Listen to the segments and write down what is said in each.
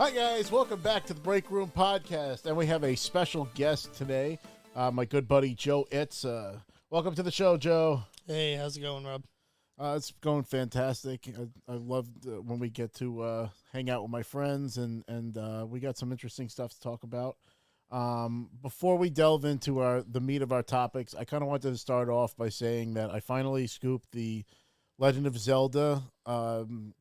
Hi guys, welcome back to the Break Room Podcast, and we have a special guest today, my good buddy Joe Itza. Welcome to the show, Joe. Hey, how's it going, Rob? It's going fantastic. I love when we get to hang out with my friends, and we got some interesting stuff to talk about. Before we delve into the meat of our topics, I kind of wanted to start off by saying that I finally scooped the Legend of Zelda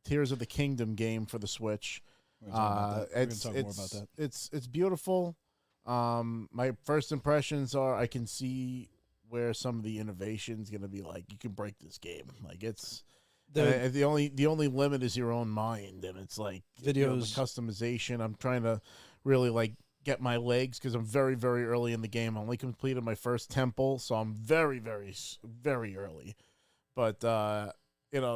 Tears of the Kingdom game for the Switch. We're going to talk more about that. It's beautiful. My first impressions are I can see where some of the innovation's going to be. Like, you can break this game. Like, it's the only limit is your own mind, and it's like videos, the customization. I'm trying to really like get my legs because I'm very, very early in the game. I only completed my first temple, so I'm very, very, very early. But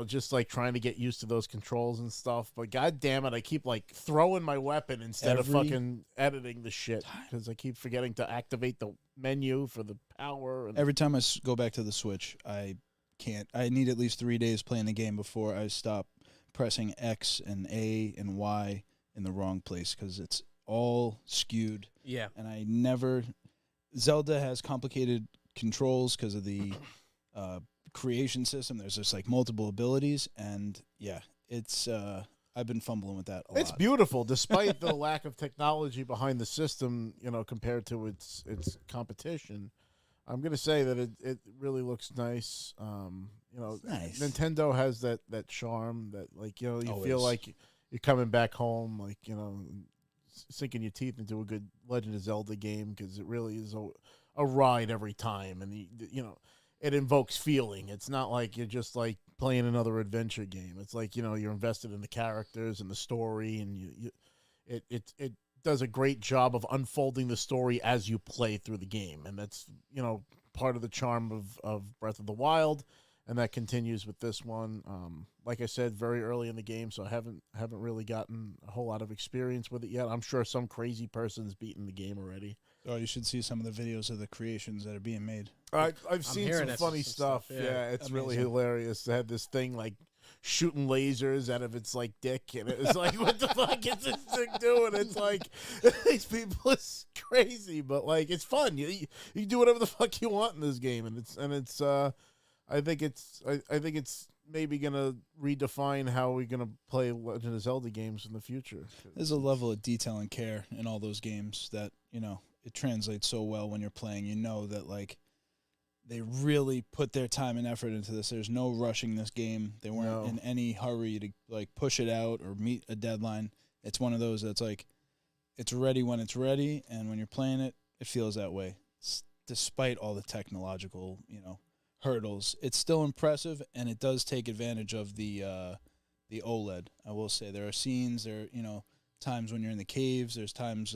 just like trying to get used to those controls and stuff. But god damn it, I keep like throwing my weapon instead of fucking editing the shit because I keep forgetting to activate the menu for the power. Every time I go back to the Switch, I can't. I need at least 3 days playing the game before I stop pressing X and A and Y in the wrong place because it's all skewed. Yeah. And I never... Zelda has complicated controls because of the... creation system. There's just like multiple abilities, and yeah, it's I've been fumbling with that a lot. It's beautiful despite the lack of technology behind the system, compared to its competition. I'm gonna say that it really looks nice. Nice. Nintendo has that charm that you Always. feel like you're coming back home, like sinking your teeth into a good Legend of Zelda game because it really is a ride every time, and it invokes feeling. It's not like you're just like playing another adventure game. It's like you're invested in the characters and the story, and it does a great job of unfolding the story as you play through the game, and that's part of the charm of Breath of the Wild, and that continues with this one. Like I said, very early in the game, so I haven't really gotten a whole lot of experience with it yet. I'm sure some crazy person's beaten the game already. Oh, you should see some of the videos of the creations that are being made. I've seen some funny stuff. Yeah, it's amazing. really hilarious. They had this thing like shooting lasers out of its like dick, and it was like, what the fuck is this thing doing? It's like these people is crazy, but like it's fun. You can do whatever the fuck you want in this game, and it's I think it's maybe gonna redefine how we're gonna play Legend of Zelda games in the future. There's a level of detail and care in all those games that it translates so well when you're playing. That like they really put their time and effort into this. There's no rushing this game. They weren't in any hurry to like push it out or meet a deadline. It's one of those that's like it's ready when it's ready, and when you're playing it, it feels that way. Despite all the technological hurdles, it's still impressive, and it does take advantage of the OLED. I will say there are scenes, times when you're in the caves. There's times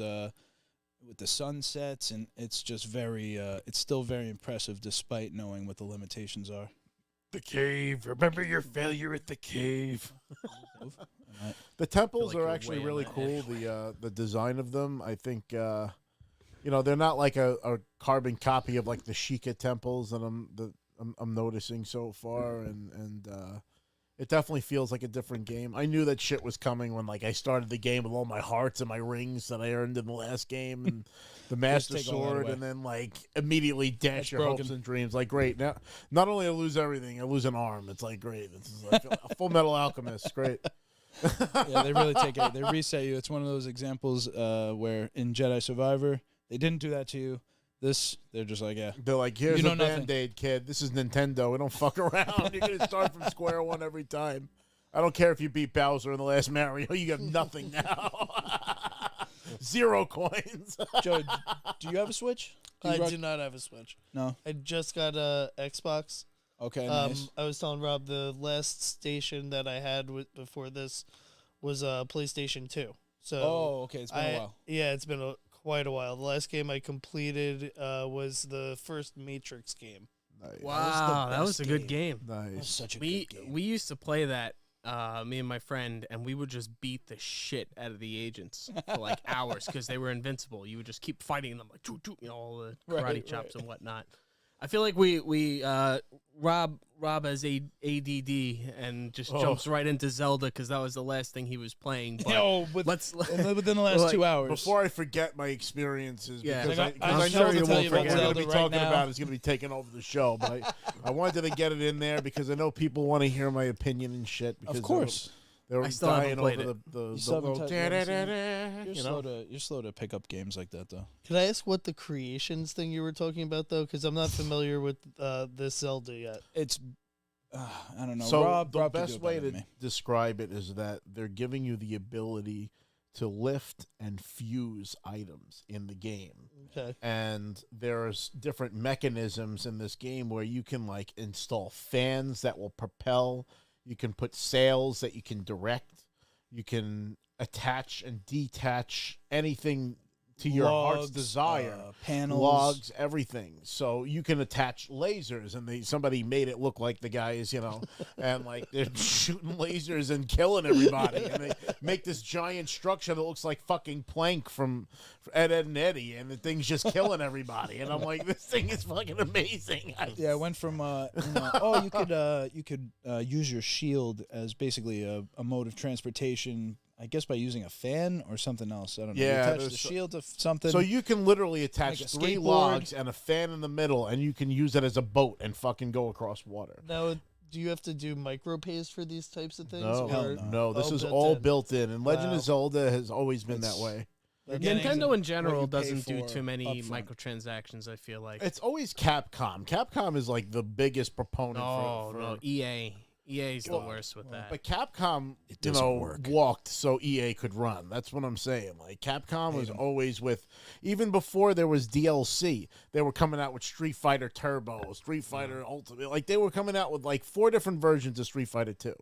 with the sunsets, and it's just it's still very impressive despite knowing what the limitations are. The cave. Remember your failure at the cave. The temples are actually really cool. The design of them, I think, they're not like a carbon copy of like the Sheikah temples that I'm noticing so far, and it definitely feels like a different game. I knew that shit was coming when like I started the game with all my hearts and my rings that I earned in the last game, and the Master Sword, and then like immediately dash your hopes and dreams. Like, great, now not only I lose everything, I lose an arm. It's like great. This is like a Full Metal Alchemist. Great. Yeah, they really take it. They reset you. It's one of those examples where in Jedi Survivor they didn't do that to you. They're just like, yeah. They're like, here's a Band-Aid, kid. This is Nintendo. We don't fuck around. You're going to start from square one every time. I don't care if you beat Bowser in the last Mario. You have nothing now. 0 coins. Joe, do you have a Switch? I do not have a Switch. No? I just got a Xbox. Okay, nice. I was telling Rob the last station that I had before this was PlayStation 2. So okay. It's been a while. Yeah, it's been quite a while. The last game I completed was the first Matrix game. Nice. Wow, that was a good game. Nice. That was such a good game. We used to play that, me and my friend, and we would just beat the shit out of the agents for like hours because they were invincible. You would just keep fighting them, like all the karate chops and whatnot. I feel like we Rob Rob has ADD and just jumps right into Zelda because that was the last thing he was playing. But within the last 2 hours. Before I forget my experiences, Yeah. because Like, I I'm know sure you what won't we're forget. going to be Zelda talking right now. about is going to be taking over the show. But I wanted to get it in there because I know people want to hear my opinion and shit. Because Of course. They're I still haven't dying played over it. the You still haven't little touched- da-da-da-da, You're you slow know? to pick up games like that though. Can I ask what the creations thing you were talking about though? Because I'm not familiar with this Zelda yet. It's I don't know. So Rob the could do best it way better to than me. describe it is that they're giving you the ability to lift and fuse items in the game. Okay. And there's different mechanisms in this game where you can like install fans that will propel. You can put sails that you can direct. You can attach and detach anything to your heart's Logs, desire. panels, Logs, everything. So you can attach lasers, and somebody made it look like the guys, and like they're shooting lasers and killing everybody, and they make this giant structure that looks like fucking Plank from Ed, Ed and Eddie, and the thing's just killing everybody. And I'm like, this thing is fucking amazing. Yeah, I went from you could use your shield as basically a mode of transportation. I guess by using a fan or something else. I don't know. Yeah, you attach there's the shield to something. So you can literally attach Like a 3 skateboard. logs and a fan in the middle, and you can use it as a boat and fucking go across water. Now, do you have to do micropays for these types of things? No, Hell no, this is built all in. built in, and Legend Wow. of Zelda has always been It's- that way. They're getting Nintendo in what general you pay doesn't do for too many upfront. microtransactions. I feel like. It's always Capcom. Capcom is like the biggest proponent for No, EA. EA's the Well, worst with that. But Capcom, It doesn't work. walked so EA could run. That's what I'm saying. Like Capcom was 'em. always with, even before there was DLC, they were coming out with Street Fighter Turbo, Street Fighter Ultimate. Like they were coming out with like 4 different versions of Street Fighter 2.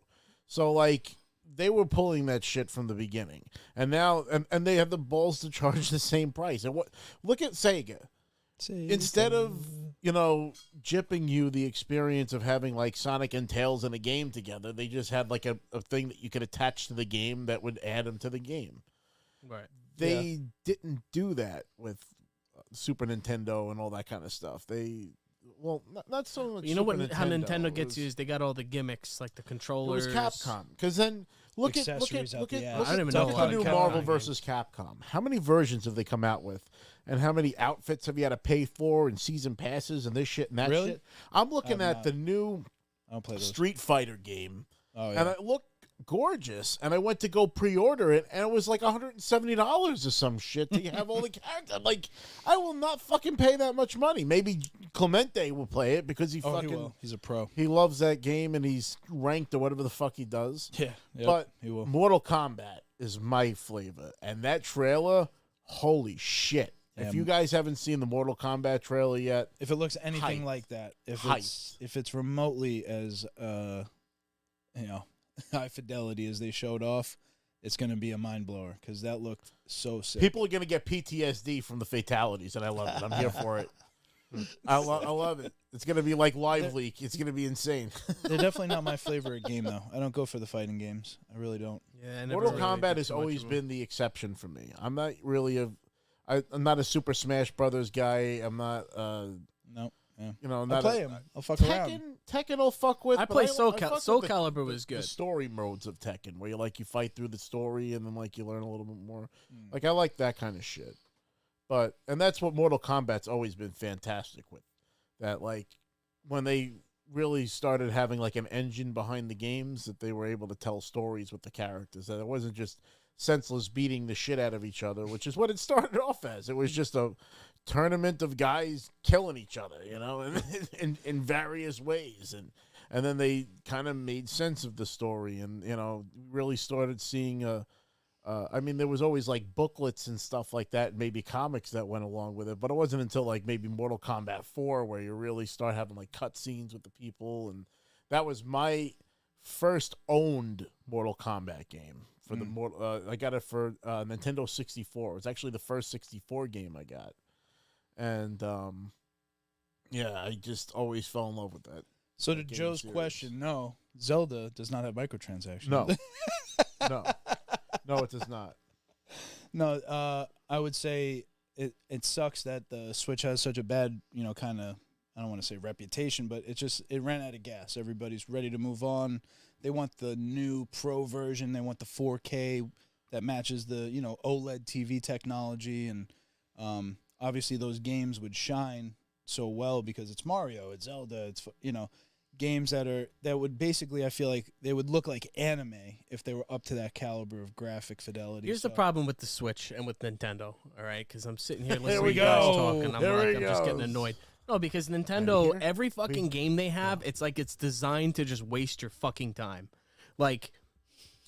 So like they were pulling that shit from the beginning, and now and they have the balls to charge the same price. And look at Sega. Instead of jipping you the experience of having like Sonic and Tails in a game together, they just had like a thing that you could attach to the game that would add them to the game. Right. They didn't do that with Super Nintendo and all that kind of stuff. Not so much. You know Super what? How Nintendo It gets was- you is they got all the gimmicks like the It controllers. was Capcom, because then look at Accessories out the ass. look I don't at even know the about new Capcom Marvel games. versus Capcom. How many versions have they come out with, and how many outfits have you had to pay for, and season passes, and this shit and that Really? shit? I'm looking I've at not. the new I don't play those. Street Fighter game, Oh and yeah. it looked gorgeous, and I went to go pre-order it, and it was like $170 or some shit to have all the characters. I'm like, I will not fucking pay that much money. Maybe Clemente will play it because he Oh, fucking he will. He's a pro. he loves that game and he's ranked or whatever the fuck he does. Yeah. Yep, But he will. Mortal Kombat is my flavor, and that trailer, holy shit! If you guys haven't seen the Mortal Kombat trailer yet, If it looks anything Hyped. like that, if Hyped. it's remotely as high fidelity as they showed off, it's going to be a mind blower because that looked so sick. people are gonna get PTSD from the fatalities, and I love it. I'm here for it. I love it. It's gonna be like Live Leak. It's gonna be insane. They're definitely not my favorite game though. I don't go for the fighting games. I really don't. Yeah, I never Mortal really Kombat did has too much always of 'em. been the exception for me. I'm not really I'm not a Super Smash Brothers guy. I'm not No. Yeah. Oh, I'll not play a, him. I'll fuck around. Tekken will fuck with. I but play fuck Soul with Calibur was the good. story modes of Tekken, where you fight through the story and then you learn a little bit more. Mm. Like I like that kind of shit. And that's what Mortal Kombat's always been fantastic with. That when they really started having an engine behind the games, that they were able to tell stories with the characters. That it wasn't just senseless beating the shit out of each other, which is what it started off as. It was just a tournament of guys killing each other, in various ways, and then they kind of made sense of the story, and really started seeing there was always booklets and stuff like that, maybe comics that went along with it, but it wasn't until maybe Mortal Kombat 4 where you really start having cutscenes with the people, and that was my first owned Mortal Kombat game. For I got it for Nintendo 64. It was actually the first 64 game I got. And, I just always fell in love with that. So to game Joe's series. question, no, Zelda does not have microtransactions. No. No, it does not. No, I would say it sucks that the Switch has such a bad, kind of, I don't want to say reputation, but it ran out of gas. Everybody's ready to move on. They want the new pro version. They want the 4K that matches the OLED TV technology, and obviously those games would shine so well because it's Mario, it's Zelda, it's games that would basically, I feel like they would look like anime if they were up to that caliber of graphic fidelity. Here's the problem with the Switch and with Nintendo, all right? Because I'm sitting here Here listening we to you guys go. talk, and I'm just getting goes. annoyed. No, because Nintendo, here? every fucking game they have, it's like it's designed to just waste your fucking time. Like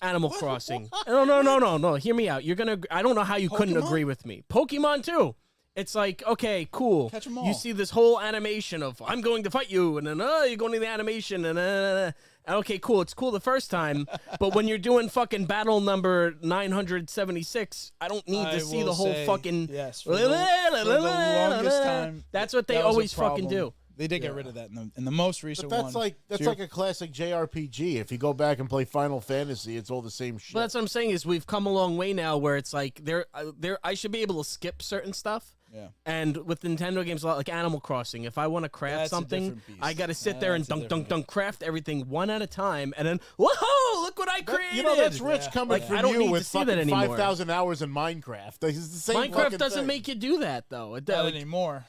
Animal Crossing. No. Hear me out. I don't know how you couldn't Pokemon? agree with me. Pokemon too. It's like, okay, cool. Catch 'em all. You see this whole animation of I'm going to fight you, and then you're going to the animation, and okay, cool. It's cool the first time, but when you're doing fucking battle number 976, I don't need to see the whole fucking. Yes. For the longest time, That's what they that was a always fucking problem. do. They did get rid of that in the most recent But that's one. like So you're- a classic JRPG. If you go back and play Final Fantasy, it's all the same shit. But that's what I'm saying is we've come a long way now where it's like I should be able to skip certain stuff. Yeah. And with Nintendo games, a lot like Animal Crossing, if I want to craft That's a something, different beast. I got to sit there and That's a dunk, craft everything one at a time, and then whoa, look what I created! that's rich coming Like, from I don't you need to with see that fucking anymore. 5,000 hours in Minecraft. It's the same Minecraft fucking doesn't thing. make you do that though. Not anymore.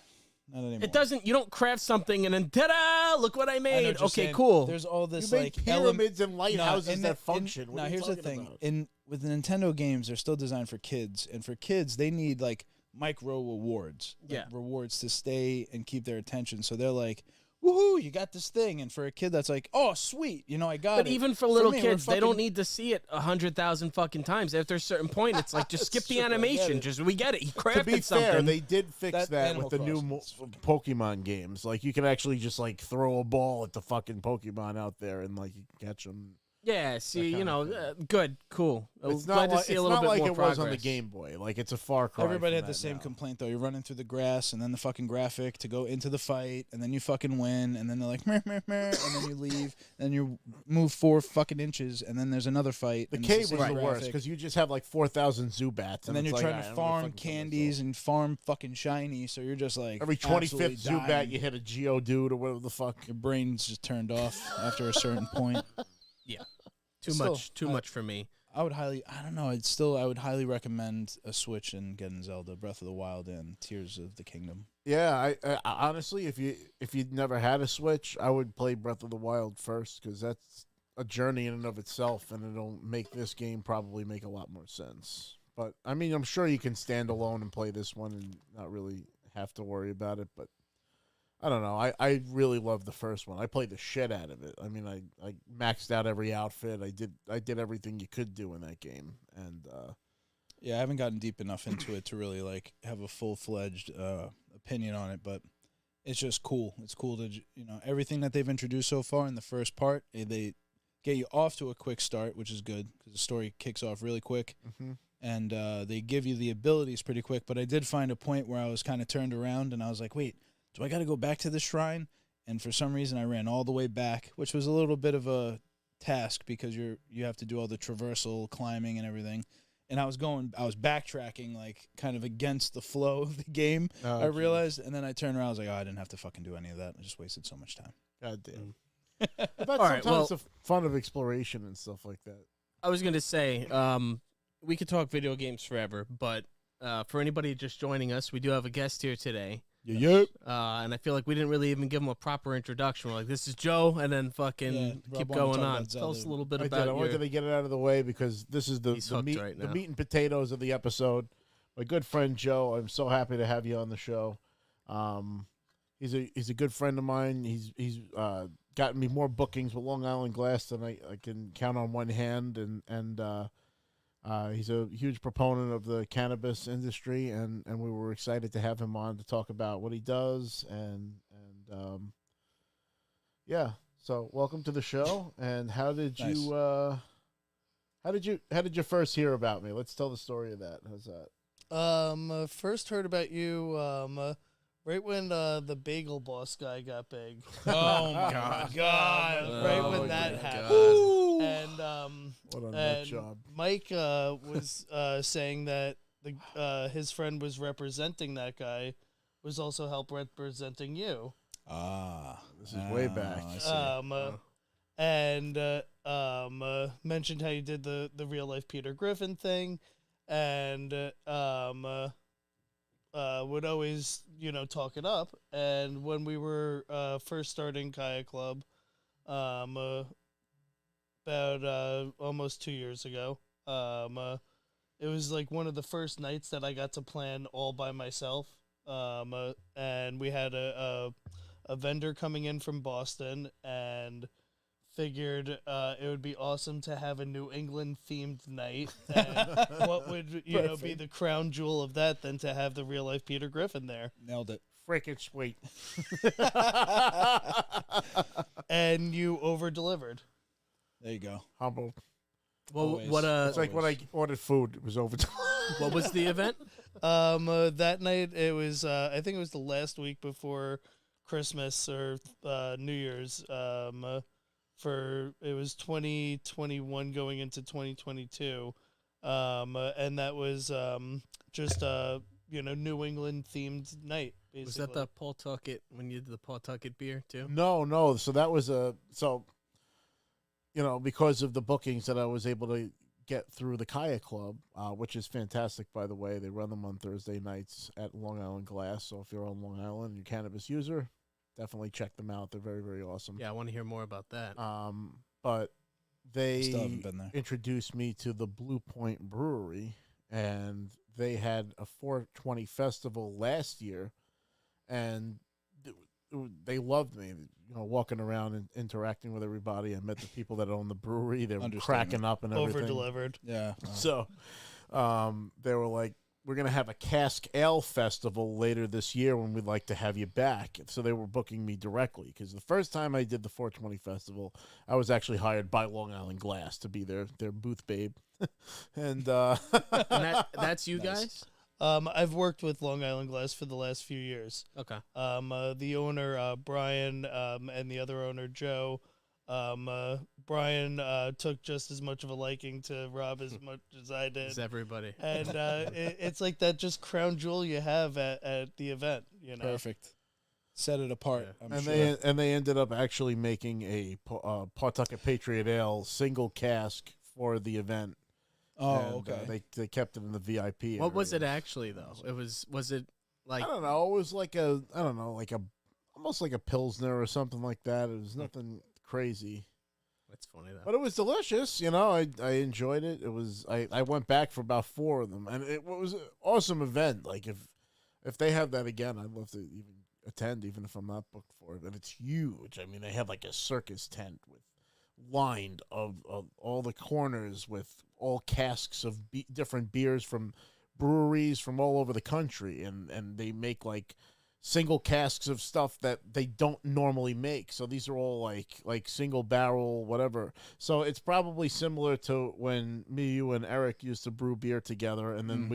Not anymore. It doesn't. You don't craft something and then ta-da! Look what I I know made. what you're Okay, saying. cool. There's all You this make like pyramids and lighthouses that function. What Now are you here's the talking thing. about? With the Nintendo games, they're still designed for kids, and for kids, they need like micro rewards. Yeah. Rewards to stay and keep their attention. So they're like, woohoo, you got this thing. And for a kid that's like, oh, sweet, I got it. But even for little me, we're kids, they don't fucking- need to see it 100,000 fucking times. After a certain point, it's like just skip the Sure, I get animation. it. Just we get it. He To crafted be something. fair, they did fix That that Animal with the new Crossing's fucking- Pokemon games. Like, you can actually just, like, throw a ball at the fucking Pokemon out there and, like, you can catch them. Yeah, see, kind of thing. good, cool. It's Glad not to like, see it's a little not bit like more it progress. was on the Game Boy. Like, it's a far cry. Everybody from had the that same now. complaint though. You're running through the grass, and then the fucking graphic to go into the fight, and then you fucking win, and then they're like, meh, meh, meh, and then you leave, and you move 4 fucking inches, and then there's another fight. The and cave it's was the same the worst graphic. because you just have like 4,000 Zubats, And then you're it's trying like, to "Alright, I'm gonna farm fucking kill candies myself." and farm fucking shiny, so you're just like Every absolutely 25th Zubat, dying. you hit a Geodude or whatever the fuck. Your brain's just turned off after a certain point. Too Still, much for me. I would highly recommend a Switch and getting Zelda Breath of the Wild and Tears of the Kingdom. Yeah, I honestly, if you'd never had a Switch, I would play Breath of the Wild first because that's a journey in and of itself, and it'll make this game probably make a lot more sense. But I mean, I'm sure you can stand alone and play this one and not really have to worry about it. But I don't know. I really love the first one. I played the shit out of it. I mean, I maxed out every outfit. I did everything you could do in that game, and Yeah, I haven't gotten deep enough into it to really like have a full-fledged opinion on it, but it's just cool. It's cool to everything that they've introduced so far in the first part. They get you off to a quick start, which is good because the story kicks off really quick, and they give you the abilities pretty quick. But I did find a point where I was kind of turned around, and I was like, wait, do I got to go back to the shrine? And for some reason, I ran all the way back, which was a little bit of a task because you have to do all the traversal climbing and everything. And I was backtracking like kind of against the flow of the game. Oh, I realized, and then I turned around. I was like, oh, I didn't have to fucking do any of that. I just wasted so much time. God damn. But All right, sometimes the fun of exploration and stuff like that. I was going to say, we could talk video games forever, but for anybody just joining us, we do have a guest here today. Yep. And I feel like we didn't really even give him a proper introduction. We're like, this is Joe, and then fucking Yeah, keep Rob wanted to going talk on. about Tell us Zelda. a little bit I about wanted to get it out of the way because this is He's the hooked meat right the now. meat and potatoes of the episode. My good friend Joe, I'm so happy to have you on the show. He's a good friend of mine. He's gotten me more bookings with Long Island Glass than I can count on one hand, and he's a huge proponent of the cannabis industry, and we were excited to have him on to talk about what he does and yeah. So welcome to the show. And how did Nice. you how did you first hear about me? Let's tell the story of that. How's that? First heard about you right when the Bagel Boss guy got big. Oh my God! Right Oh when my that God. happened. And What a nut and job. Mike was saying that his friend was representing that guy, was also help representing you. This is way back. I see. And mentioned how you did the real life Peter Griffin thing, and would always talk it up. And when we were first starting Kaya Club, about almost 2 years ago, it was like one of the first nights that I got to plan all by myself. And we had a vendor coming in from Boston, and figured it would be awesome to have a New England themed night. And what would be the crown jewel of that than to have the real life Peter Griffin there? Nailed it. Freaking sweet. And you over delivered. There you go. Humble. Well, Always. what It's like when I ordered food, it was over. what was the event? That night it was I think it was the last week before Christmas or New Year's. It was 2021 going into 2022, and that was just New England themed night. Basically. Was that the Pawtucket when you did the Pawtucket beer too? No. So that was because of the bookings that I was able to get through the Kaya Club, which is fantastic, by the way. They run them on Thursday nights at Long Island Glass. So if you're on Long Island, you're a cannabis user, definitely check them out. They're very, very awesome. Yeah, I want to hear more about that. But they Still haven't been there. introduced me to the Blue Point Brewery, and they had a 420 festival last year, and they loved me. Walking around and interacting with everybody. I met the people that own the brewery. They were cracking up and everything. Over delivered. Yeah. So, they were like, "We're gonna have a cask ale festival later this year when we'd like to have you back." So they were booking me directly, because the first time I did the 420 festival, I was actually hired by Long Island Glass to be their booth babe, and And that's you guys? I've worked with Long Island Glass for the last few years. Okay. The owner Brian and the other owner Joe. Brian took just as much of a liking to Rob as much as I did. It's everybody. And it's like that just crown jewel you have at the event. Perfect. Set it apart. Yeah. I'm and sure. they ended up actually making a Pawtucket Patriot Ale single cask for the event. Oh, And, okay. they kept it in the VIP. What was it area. actually though? Was it like I don't know. It was like almost like a Pilsner or something like that. It was nothing crazy, That's funny though. but it was delicious. I enjoyed it. It was I went back for about 4 of them, and it was an awesome event. Like if they have that again, I'd love to even attend, even if I'm not booked for it. And it's huge. I mean, they have like a circus tent with lined of all the corners with all casks of different beers from breweries from all over the country, and they make like single casks of stuff that they don't normally make. So these are all like single barrel whatever. So it's probably similar to when you and Eric used to brew beer together, and then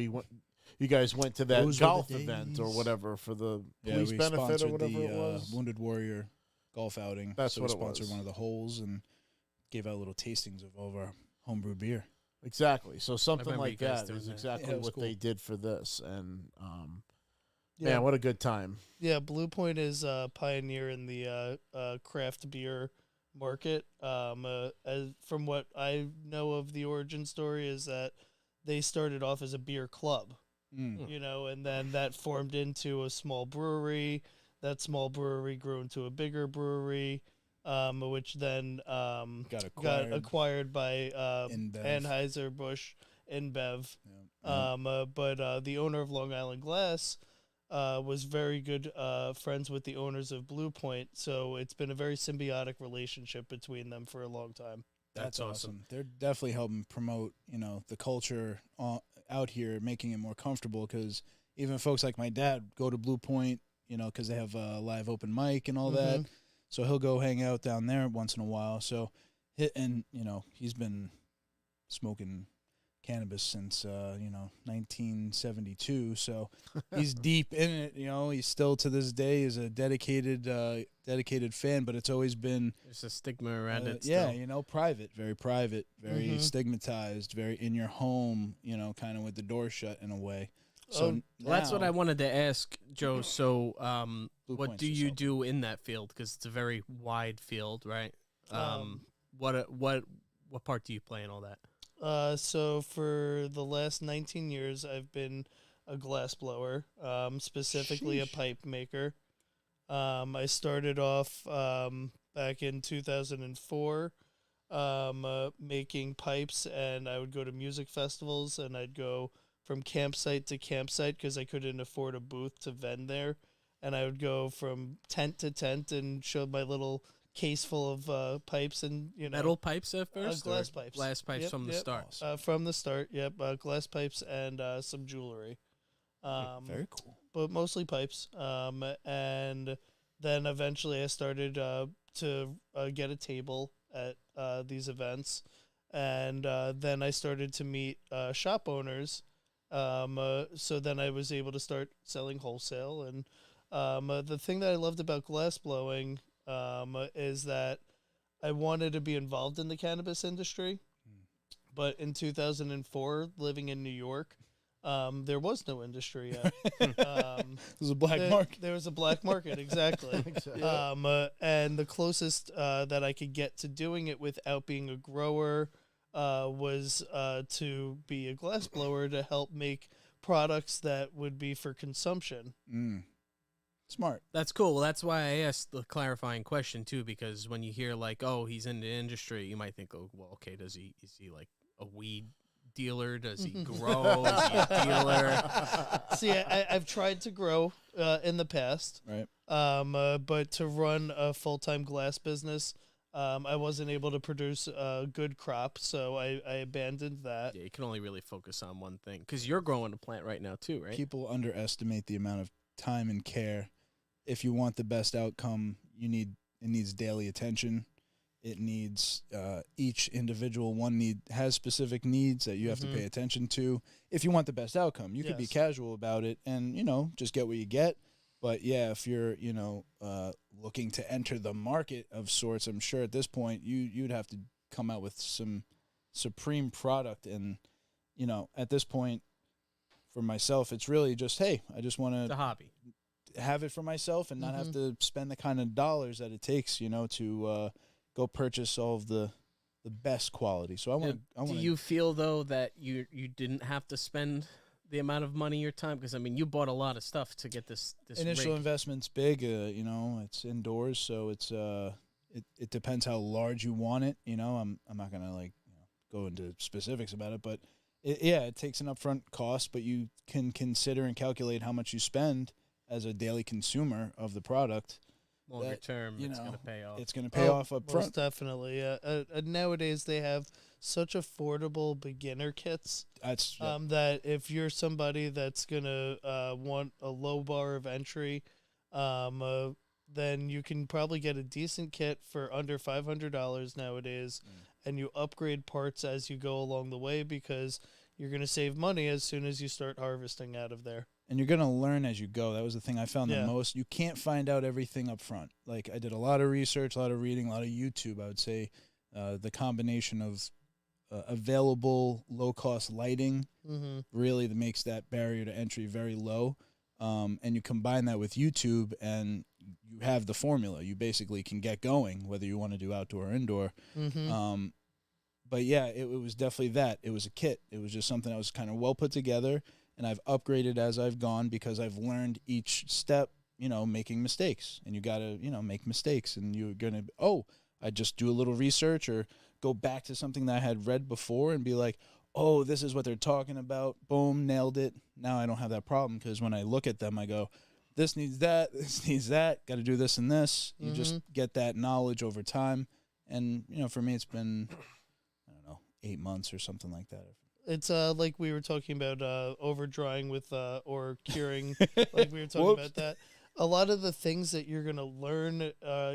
you guys went to that Those were the golf event or days. whatever for the Yeah, police we benefit or sponsored whatever the it was. Wounded Warrior golf outing. That's so what we it sponsored was. one of the holes and gave out little tastings of all of our homebrew beer. Exactly. So something remember like you guys that doing is that. exactly Yeah, it was what cool. they did for this, and Yeah. man, what a good time. Yeah, Blue Point is a pioneer in the craft beer market. From what I know of the origin story is that they started off as a beer club, and then that formed into a small brewery. That small brewery grew into a bigger brewery, which then Got acquired by InBev. Anheuser-Busch InBev. Yeah. But the owner of Long Island Glass was very good friends with the owners of Blue Point, so it's been a very symbiotic relationship between them for a long time. That's awesome. They're definitely helping promote, the culture out here, making it more comfortable, because even folks like my dad go to Blue Point, because they have a live open mic and all that. So he'll go hang out down there once in a while. So, he's been smoking cannabis since 1972. So he's deep in it. He's still to this day is a dedicated fan. But it's always been There's a stigma around it. yeah, Still. private, very stigmatized, very in your home. Kind of with the door shut in a way. So Well, that's what now- I wanted to ask, Joe. So, What Point's do just you helping. do in that field? Because it's a very wide field, right? What part do you play in all that? So for the last 19 years, I've been a glass blower, specifically a Sheesh. pipe maker. I started off back in 2004 making pipes, and I would go to music festivals, and I'd go from campsite to campsite because I couldn't afford a booth to vend there. And I would go from tent to tent and show my little case full of pipes and, Metal pipes at first? glass or pipes. Glass pipes Yep, from the yep. start. Awesome. From the start, yep. Glass pipes and some jewelry. Very cool. But mostly pipes. And then eventually I started to get a table at these events. And then I started to meet shop owners. So then I was able to start selling wholesale. And the thing that I loved about glass blowing is that I wanted to be involved in the cannabis industry. But in 2004, living in New York, there was no industry yet. It was a black market. There was a black market, exactly. And the closest that I could get to doing it without being a grower was to be a glass blower to help make products that would be for consumption. Smart. That's cool. Well, that's why I asked the clarifying question too, because when you hear like, "Oh, he's in the industry," you might think, "Oh, well, okay, is he like a weed dealer? Does he grow? Is he a dealer?" See, I've tried to grow in the past, Right. but to run a full-time glass business, I wasn't able to produce a good crop, so I abandoned that. Yeah, you can only really focus on one thing because you're growing a plant right now too, right? People underestimate the amount of time and care. If you want the best outcome, it needs daily attention. It needs each individual has specific needs that you have to pay attention to. If you want the best outcome, you could be Yes. casual about it and just get what you get. But yeah, if you're looking to enter the market of sorts, I'm sure at this point you'd have to come out with some supreme product. And at this point, for myself, it's really just, hey, I just want It's a to hobby. have it for myself and not have to spend the kind of dollars that it takes, to go purchase all of the best quality. So I want Do you feel though that you didn't have to spend the amount of money, your time? Because I mean, you bought a lot of stuff to get this initial rig. investment's big. It's indoors, so it's it depends how large you want it. I'm not gonna go into specifics about it, but it takes an upfront cost, but you can consider and calculate how much you spend as a daily consumer of the product. Longer that, term, it's going to pay off. It's going to pay off up Most front. definitely. Nowadays, they have such affordable beginner kits That's that if you're somebody that's going to want a low bar of entry, then you can probably get a decent kit for under $500 nowadays, and you upgrade parts as you go along the way because you're going to save money as soon as you start harvesting out of there. and you're going to learn as you go. That was the thing I found Yeah. the most. You can't find out everything up front. Like, I did a lot of research, a lot of reading, a lot of YouTube. I would say the combination of available low-cost lighting really makes that barrier to entry very low. And you combine that with YouTube, and you have the formula. You basically can get going, whether you want to do outdoor or indoor. But yeah, it was definitely that. It was a kit. It was just something that was kind of well put together, and I've upgraded as I've gone because I've learned each step, making mistakes. And you got to, make mistakes. And you're going to, I just do a little research or go back to something that I had read before and be like, oh, this is what they're talking about. Boom, nailed it. Now I don't have that problem because when I look at them, I go, this needs that, this needs that, got to do this and this. You just get that knowledge over time. And, for me, it's been, 8 months or something like that. It's like we were talking about over drying with or curing, like we were talking about that. A lot of the things that you're gonna learn,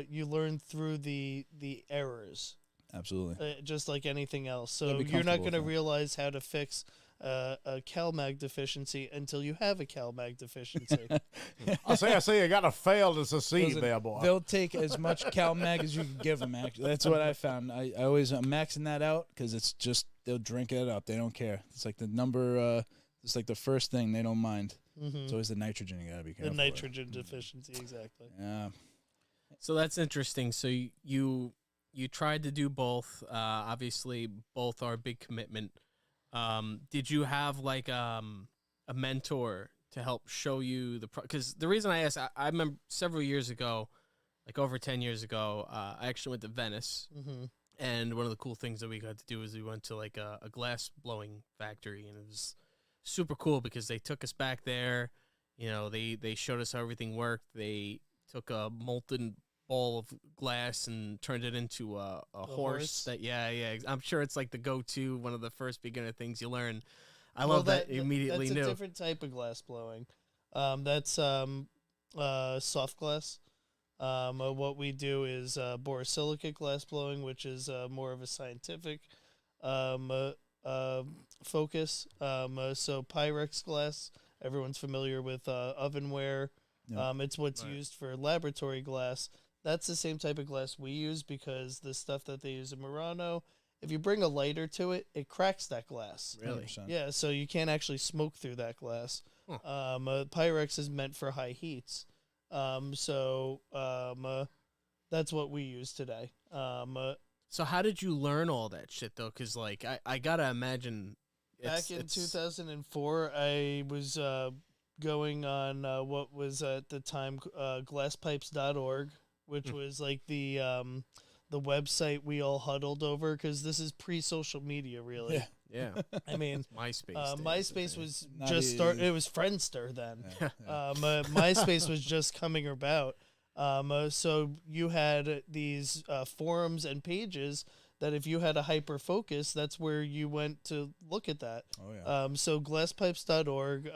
you learn through the errors. Absolutely. Just like anything else. Gotta So be you're not comfortable gonna with that. realize how to fix a CalMag deficiency until you have a CalMag deficiency. I say, you got to fail to succeed Listen, there, boy. They'll take as much CalMag as you can give them. Actually, that's what I found. I always am maxing that out because it's just they'll drink it up. They don't care. It's like the number. It's like the first thing they don't mind. It's always the nitrogen you gotta be The careful. nitrogen deficiency, exactly. Yeah. So that's interesting. So you tried to do both. Obviously, both are a big commitment. Did you have like a mentor to help show you because the reason I asked, I remember several years ago, like over 10 years ago, I actually went to Venice. And one of the cool things that we got to do is we went to like a glass blowing factory, and it was super cool because they took us back there. You know, they showed us how everything worked. They took a molten ball of glass and turned it into a horse. That I'm sure it's like the go-to, one of the first beginner things you learn. I love that immediately that's knew. a different type of glass blowing. That's soft glass. What we do is borosilicate glass blowing, which is more of a scientific focus. So Pyrex glass, everyone's familiar with ovenware. Yep. It's what's used for laboratory glass. That's the same type of glass we use because the stuff that they use in Murano, if you bring a lighter to it, it cracks that glass. Really? 100%. Yeah, so you can't actually smoke through that glass. Pyrex is meant for high heats. So that's what we use today. So how did you learn all that shit though? Because like I gotta imagine. Back in 2004, I was going on what was at the time glasspipes.org, which was like the website we all huddled over because this is pre-social media, really. Yeah. I mean, MySpace. MySpace was Not just even- It was Friendster then. Yeah. MySpace was just coming about. So you had these forums and pages that if you had a hyper focus, that's where you went to look at that. Oh yeah. So glasspipes.org,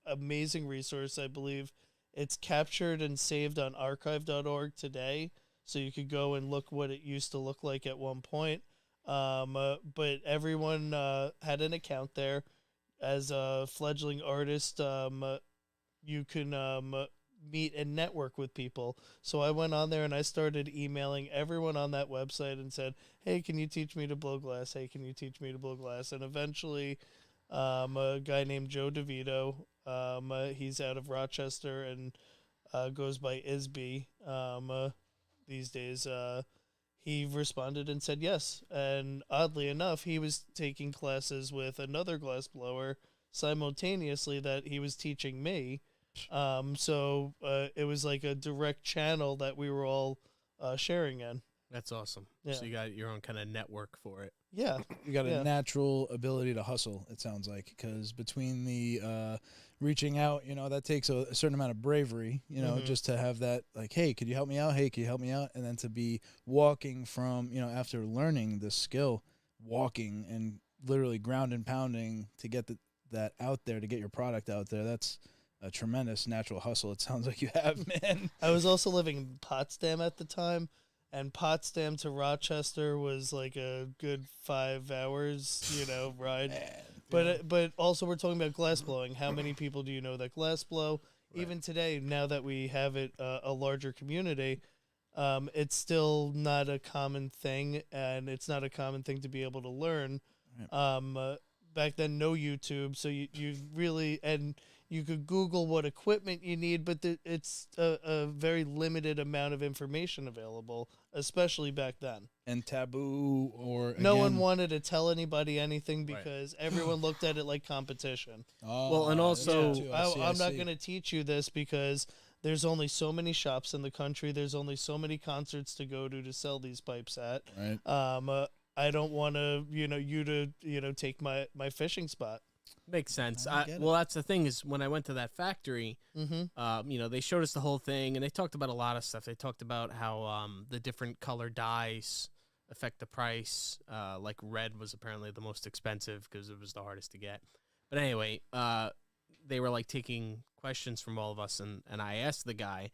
amazing resource. I believe it's captured and saved on archive.org today. So you could go and look what it used to look like at one point. But everyone had an account there. As a fledgling artist, you can meet and network with people. So I went on there and I started emailing everyone on that website and said, hey, can you teach me to blow glass? Hey, can you teach me to blow glass? And eventually a guy named Joe DeVito, he's out of Rochester and goes by Isby these days. He responded and said yes. And oddly enough, he was taking classes with another glass blower simultaneously that he was teaching me. So it was like a direct channel that we were all sharing in. That's awesome. Yeah. So you got your own kind of network for it. Yeah. You got Yeah. a natural ability to hustle, it sounds like, because between the reaching out, that takes a certain amount of bravery, just to have that, like, hey, could you help me out? Hey, could you help me out? And then to be walking from, after learning this skill, walking and literally ground and pounding to get that out there, to get your product out there, that's a tremendous natural hustle. It sounds like you have, man. I was also living in Potsdam at the time. And Potsdam to Rochester was like a good 5 hours, ride. Man, But also we're talking about glass blowing. How many people do you know that glass blow? Right. Even today, now that we have it a larger community, it's still not a common thing, and it's not a common thing to be able to learn. Right. Back then, no YouTube, so you really and you could Google what equipment you need, but it's a very limited amount of information available, especially back then. And taboo, or no one wanted to tell anybody anything because everyone looked at it like competition. Oh, and also, I'm not going to teach you this because there's only so many shops in the country. There's only so many concerts to go to sell these pipes at. Right. I don't want to, you to take my fishing spot. Makes sense. Well, that's the thing is when I went to that factory, they showed us the whole thing and they talked about a lot of stuff. They talked about how the different color dyes affect the price. Like red was apparently the most expensive because it was the hardest to get. But anyway, they were like taking questions from all of us, and I asked the guy,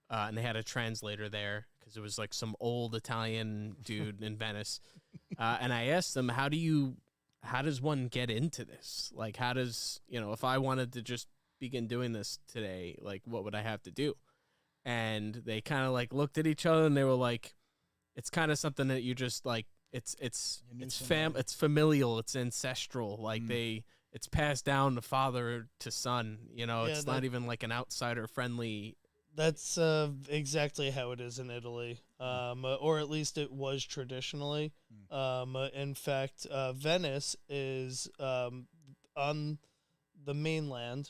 and they had a translator there because it was like some old Italian dude in Venice. And I asked them, how does one get into this? Like, how does, if I wanted to just begin doing this today, like, what would I have to do? And they kind of like looked at each other and they were like, it's kind of something that you just like, it's familial, it's ancestral. Like it's passed down to father to son. You know, Yeah, it's not even like an outsider friendly. That's exactly how it is in Italy, or at least it was traditionally. In fact, Venice is on the mainland.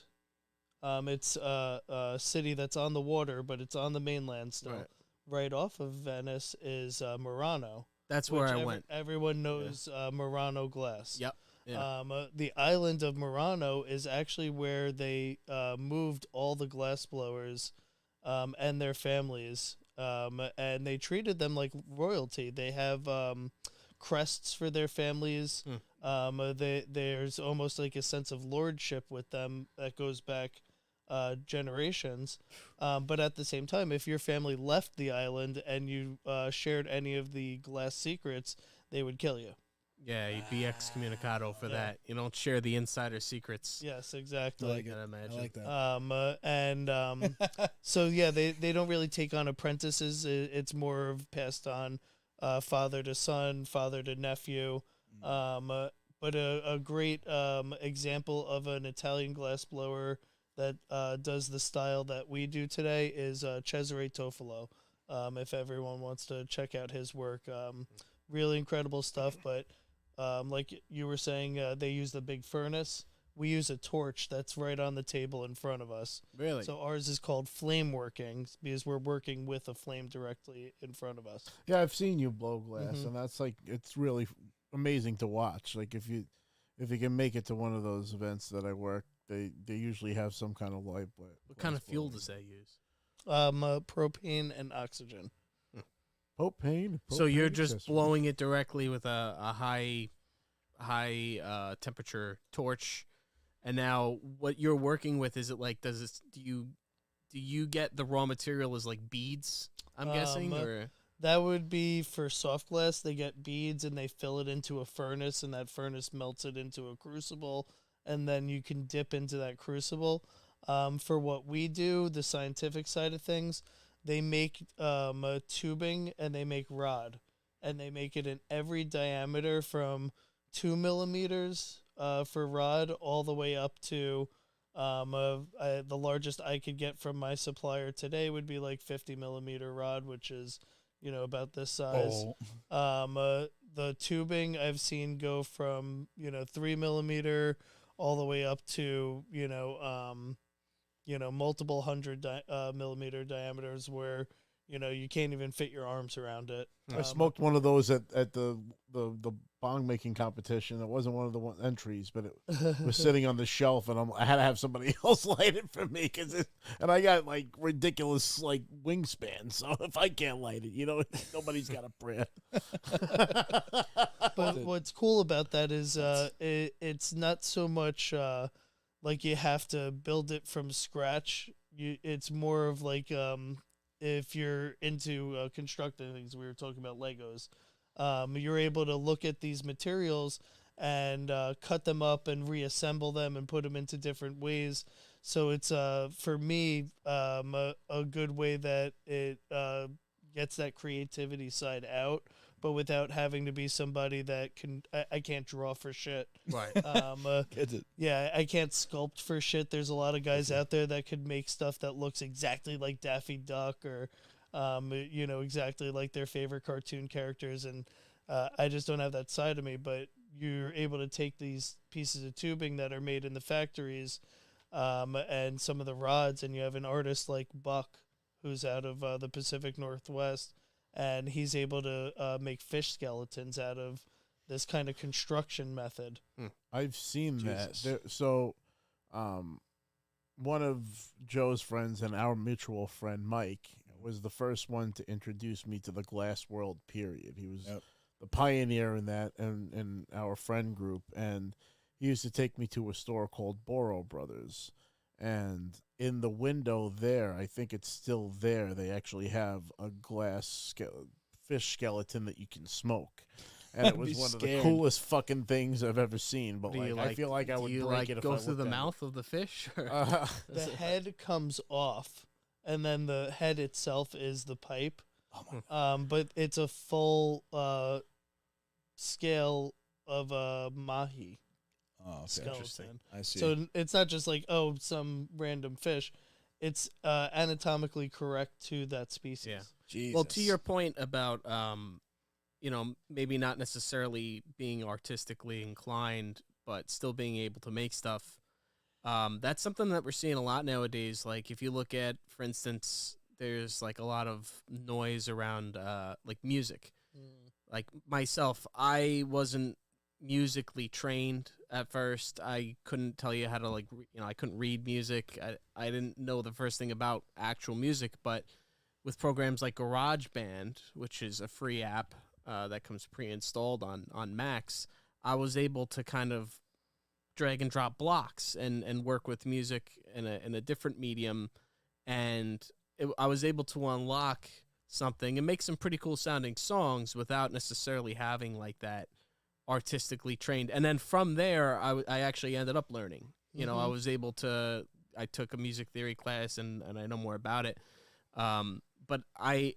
It's a city that's on the water, but it's on the mainland still. Right off of Venice is Murano. That's where I went. Everyone knows Murano glass. Yep. Yeah. The island of Murano is actually where they moved all the glass blowers and their families, and they treated them like royalty. They have crests for their families. There's almost like a sense of lordship with them that goes back generations. But at the same time, if your family left the island and you shared any of the glass secrets, they would kill you. Yeah, you'd be excommunicado for that. You don't share the insider secrets. Yes, exactly. I like it. Imagine. I like that. So yeah, they don't really take on apprentices. It's more of passed on, father to son, father to nephew. But a great example of an Italian glass blower that does the style that we do today is Cesare Tofolo. If everyone wants to check out his work, really incredible stuff. But like you were saying, they use the big furnace. We use a torch that's right on the table in front of us. Really? So ours is called flame working because we're working with a flame directly in front of us. Yeah, I've seen you blow glass, and that's like, it's really amazing to watch. Like if you can make it to one of those events that I work, they usually have some kind of light. What kind of fuel does that use? Propane and oxygen. Propane. So you're just blowing it directly with a high temperature torch, and now what you're working with, is it like, do you get the raw material as like beads? I'm guessing, or that would be for soft glass. They get beads and they fill it into a furnace, and that furnace melts it into a crucible, and then you can dip into that crucible. For what we do, the scientific side of things, they make a tubing and they make rod, and they make it in every diameter from 2 millimeters for rod all the way up to the largest I could get from my supplier today would be like 50 millimeter rod, which is, about this size. The tubing I've seen go from 3 millimeter all the way up to multiple hundred millimeter diameters where you can't even fit your arms around it. I smoked one of those at the bong making competition. It wasn't one of the entries, but it was sitting on the shelf, and I had to have somebody else light it for me and I got like ridiculous like wingspan. So if I can't light it, nobody's got a brand. But what's cool about that is it's not so much like you have to build it from scratch. It's more of like if you're into constructing things, we were talking about Legos, you're able to look at these materials and cut them up and reassemble them and put them into different ways. So it's, for me, a good way that it gets that creativity side out, but without having to be somebody that I can't draw for shit. right? Yeah, I can't sculpt for shit. There's a lot of guys out there that could make stuff that looks exactly like Daffy Duck or, exactly like their favorite cartoon characters. And I just don't have that side of me, but you're able to take these pieces of tubing that are made in the factories and some of the rods, and you have an artist like Buck, who's out of the Pacific Northwest, and he's able to make fish skeletons out of this kind of construction method. I've seen that. So, one of Joe's friends and our mutual friend Mike was the first one to introduce me to the glass world. Period. He was the pioneer in that, and in our friend group. And he used to take me to a store called Boro Brothers. And in the window there, I think it's still there, they actually have a glass fish skeleton that you can smoke. And it was one of the coolest fucking things I've ever seen. But I feel like I would break it if I go through the mouth of the fish. The head comes off, and then the head itself is the pipe. But it's a full scale of a mahi. Oh, okay. skeleton. I see. So it's not just like, oh, some random fish. It's anatomically correct to that species. Yeah. Jesus. Well, to your point about, maybe not necessarily being artistically inclined, but still being able to make stuff. That's something that we're seeing a lot nowadays. Like if you look at, for instance, there's like a lot of noise around like music. Like myself, I wasn't musically trained at first. I couldn't tell you how to I couldn't read music. I didn't know the first thing about actual music, but with programs like GarageBand, which is a free app that comes pre-installed on Macs, I was able to kind of drag and drop blocks and work with music in a different medium, and I was able to unlock something and make some pretty cool sounding songs without necessarily having like that artistically trained. And then from there, I actually ended up learning. I was able to. I took a music theory class and I know more about it. But I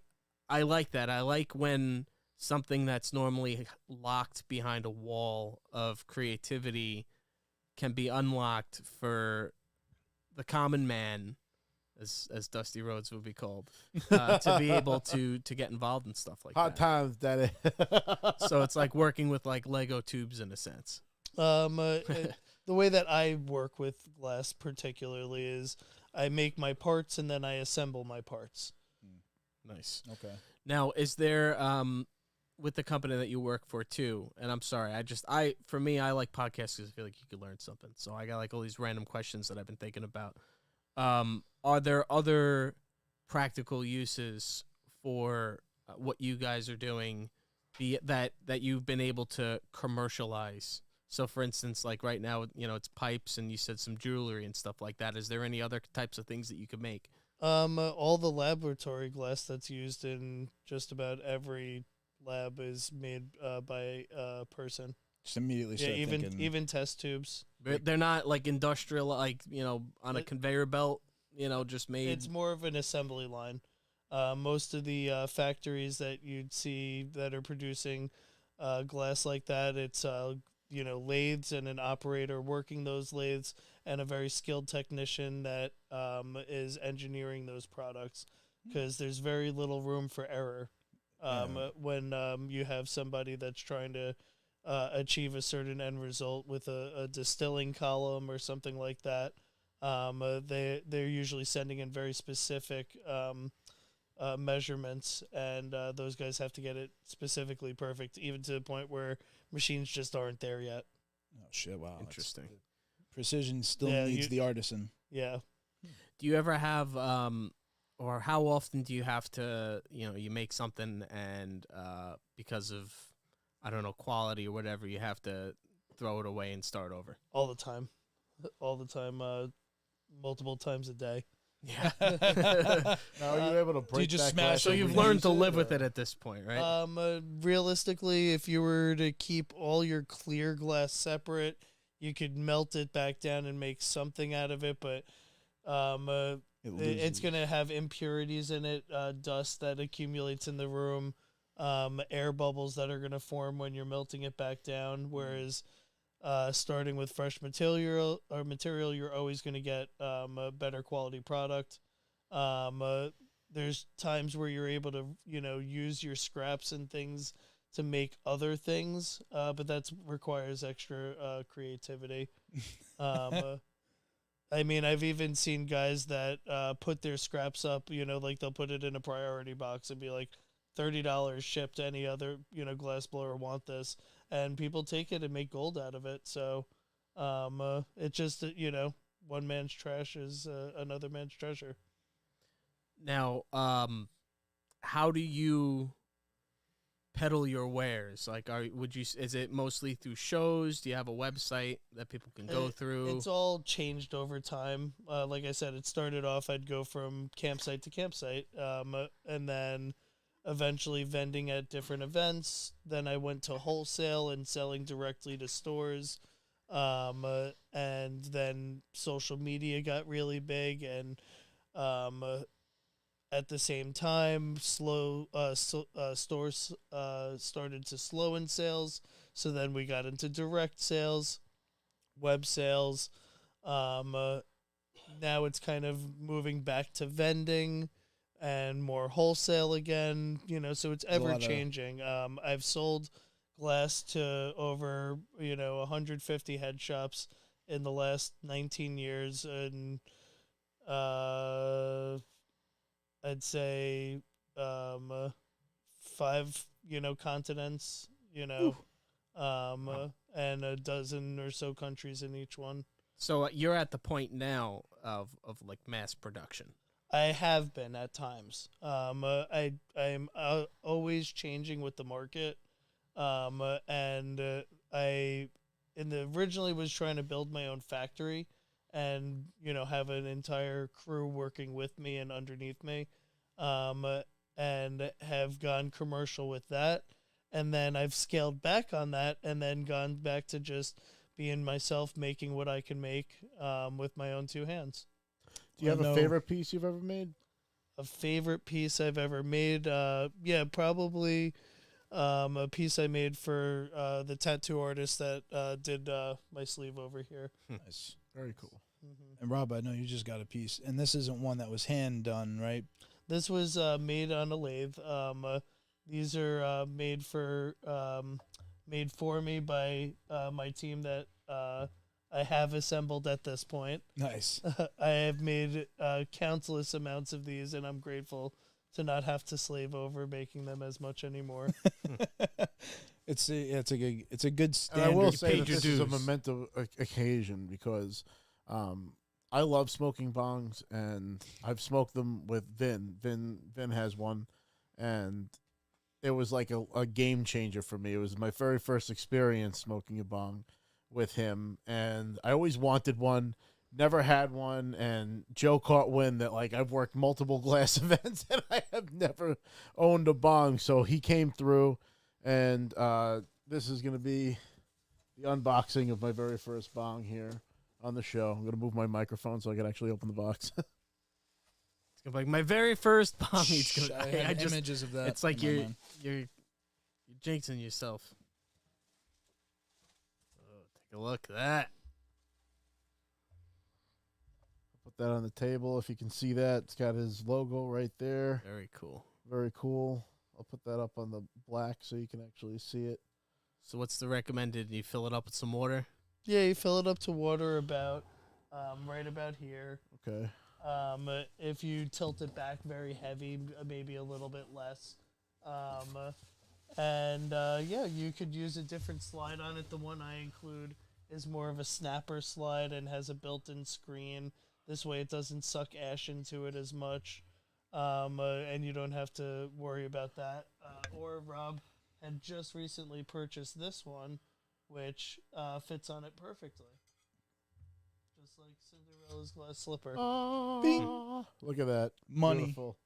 like that. I like when something that's normally locked behind a wall of creativity can be unlocked for the common man, as Dusty Rhodes would be called, to be able to get involved in stuff like Hot that. times, daddy. So it's like working with like Lego tubes in a sense. The way that I work with glass particularly is I make my parts and then I assemble my parts. Nice. Okay. Now, is there with the company that you work for too? And I'm sorry, for me, I like podcasts because I feel like you could learn something. So I got like all these random questions that I've been thinking about. Are there other practical uses for what you guys are doing that you've been able to commercialize? So, for instance, like right now, it's pipes, and you said some jewelry and stuff like that. Is there any other types of things that you could make? All the laboratory glass that's used in just about every lab is made by a person. Just immediately start thinking. Even test tubes. They're not like industrial, like on a conveyor belt. Just made. It's more of an assembly line. Most of the factories that you'd see that are producing glass like that, it's lathes and an operator working those lathes and a very skilled technician that is engineering those products, because there's very little room for error when you have somebody that's trying to achieve a certain end result with a distilling column or something like that. They're usually sending in very specific measurements, and those guys have to get it specifically perfect, even to the point where machines just aren't there yet. Oh shit! Wow, Interesting. Precision still needs the artisan. Yeah. Do you ever have, or how often do you have to, you make something and because of, I don't know, quality or whatever, you have to throw it away and start over? All the time. Multiple times a day. Yeah. Now, are you able to break just that smash glass So and you've reuse learned to it, live or- with it at this point, right? Realistically, if you were to keep all your clear glass separate, you could melt it back down and make something out of it, but it's going to have impurities in it, dust that accumulates in the room, air bubbles that are going to form when you're melting it back down, whereas starting with fresh material, you're always going to get a better quality product. There's times where you're able to, use your scraps and things to make other things, but that requires extra creativity. I've even seen guys that put their scraps up, like they'll put it in a priority box and be like, $30 shipped. Any other, glass blower want this, and people take it and make gold out of it. So, it's just one man's trash is another man's treasure. Now, how do you peddle your wares? Like, is it mostly through shows? Do you have a website that people can go through? It's all changed over time. Like I said, it started off, I'd go from campsite to campsite, and then eventually vending at different events. Then I went to wholesale and selling directly to stores. And then social media got really big, and at the same time, stores started to slow in sales. So then we got into direct sales. web sales. Now it's kind of moving back to vending and more wholesale again, so it's a lot ever of- changing. I've sold glass to over, 150 head shops in the last 19 years. And I'd say 5, continents, and a dozen or so countries in each one. So you're at the point now of like mass production. I have been at times. I'm always changing with the market, and I originally was trying to build my own factory, and have an entire crew working with me and underneath me, and have gone commercial with that, and then I've scaled back on that, and then gone back to just being myself, making what I can make with my own 2 hands. Do you have a favorite piece you've ever made? A favorite piece I've ever made? Yeah, probably a piece I made for the tattoo artist that did my sleeve over here. Nice. Very cool. Mm-hmm. And Rob, I know you just got a piece, and this isn't one that was hand done, right? This was made on a lathe. These are made for me by my team that I have assembled at this point. Nice. I have made countless amounts of these, and I'm grateful to not have to slave over making them as much anymore. It's a good And standard. I will say paid that your this is a dues. memento occasion because I love smoking bongs, and I've smoked them with Vin. Vin has one, and it was like a game changer for me. It was my very first experience smoking a bong with him, and I always wanted one, never had one, and Joe caught wind that like I've worked multiple glass events and I have never owned a bong, so he came through, and this is going to be the unboxing of my very first bong here on the show. I'm going to move my microphone so I can actually open the box. It's gonna be like my very first bong. Shh, I have just images of that. it's like in my you're mind. you're jinxing yourself. Oh, take a look at that. Put that on the table if you can see that. It's got his logo right there. Very cool. Very cool. I'll put that up on the black so you can actually see it. So what's the recommended? You fill it up with some water. Yeah, you fill it up to water about right about here. Okay. If you tilt it back very heavy, maybe a little bit less. Yeah, you could use a different slide on it. The one I include is more of a snapper slide and has a built-in screen. This way it doesn't suck ash into it as much. And you don't have to worry about that. Or Rob had just recently purchased this one, which fits on it perfectly. Just like Cinderella's glass slipper. Look at that. Money. Beautiful.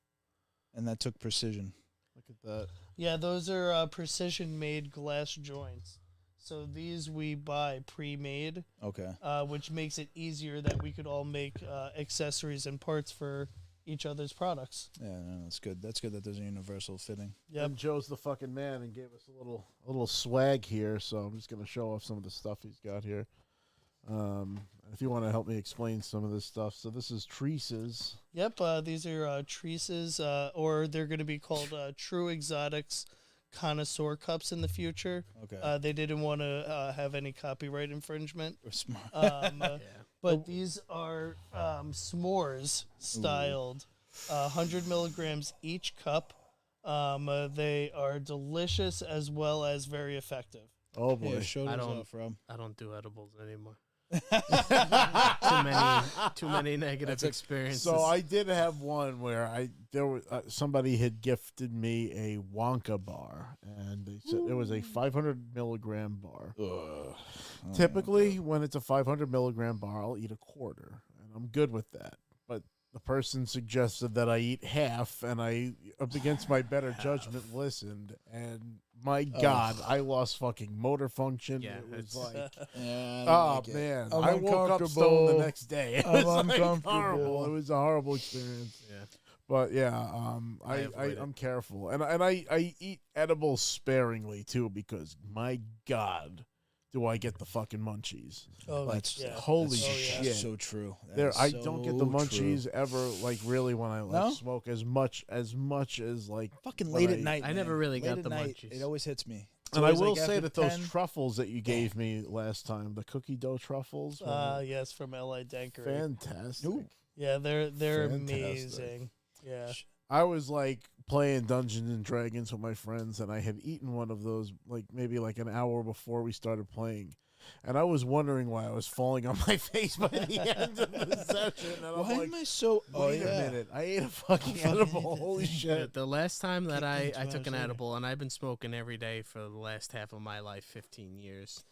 And that took precision. Look at that. Yeah, those are precision-made glass joints. So these we buy pre-made, Okay. which makes it easier that we could all make accessories and parts for each other's products. Yeah, no, that's good. That's good that there's a universal fitting. Yep. And Joe's the fucking man and gave us a little swag here, so I'm just gonna show off some of the stuff he's got here. If you want to help me explain some of this stuff, so this is Treeses. Yep, these are Treeses, or they're going to be called True Exotics Connoisseur Cups in the future. Okay. They didn't want to have any copyright infringement. We're smart. Yeah. But these are s'mores styled, 100 milligrams each cup. They are delicious as well as very effective. Oh boy. Yeah, show I those don't- off, Rob. I don't do edibles anymore. Too many negative experiences. So I did have one where there was somebody had gifted me a Wonka bar, and they said it was a 500 milligram bar. Ugh. Typically, when it's a 500 milligram bar, I'll eat a quarter, and I'm good with that. But the person suggested that I eat half, and I, up against my better judgment, listened. And my God, I lost fucking motor function. Yeah, it was it's- like, Yeah, I don't oh like it. man, I'm I woke up stoned uncomfortable. the next day. It I'm was like uncomfortable. horrible. It was a horrible experience. yeah. But yeah, I avoid it. I'm careful, and I eat edibles sparingly too, because my God, do I get the fucking munchies. Oh, That's yeah. Holy that's shit. so true. There, That's I don't get the so munchies true. ever, like, really when I like, No? smoke as much as, like, Fucking when late at I- night. I never man. really Late got at the night, munchies. It always hits me. It's And I always will like say after that those 10. truffles that you gave me last time, the cookie dough truffles, Yes, from L.A. Dankery. fantastic. Ooh. Yeah, they're Fantastic. amazing. Yeah. I was like playing Dungeons and Dragons with my friends, and I had eaten one of those like maybe like an hour before we started playing, and I was wondering why I was falling on my face by the end of the session. And Why I'm like, am I so? wait a minute, I ate a fucking edible. Holy shit! The last time that I Kicked into took an us, edible, and I've been smoking every day for the last half of my life, 15 years,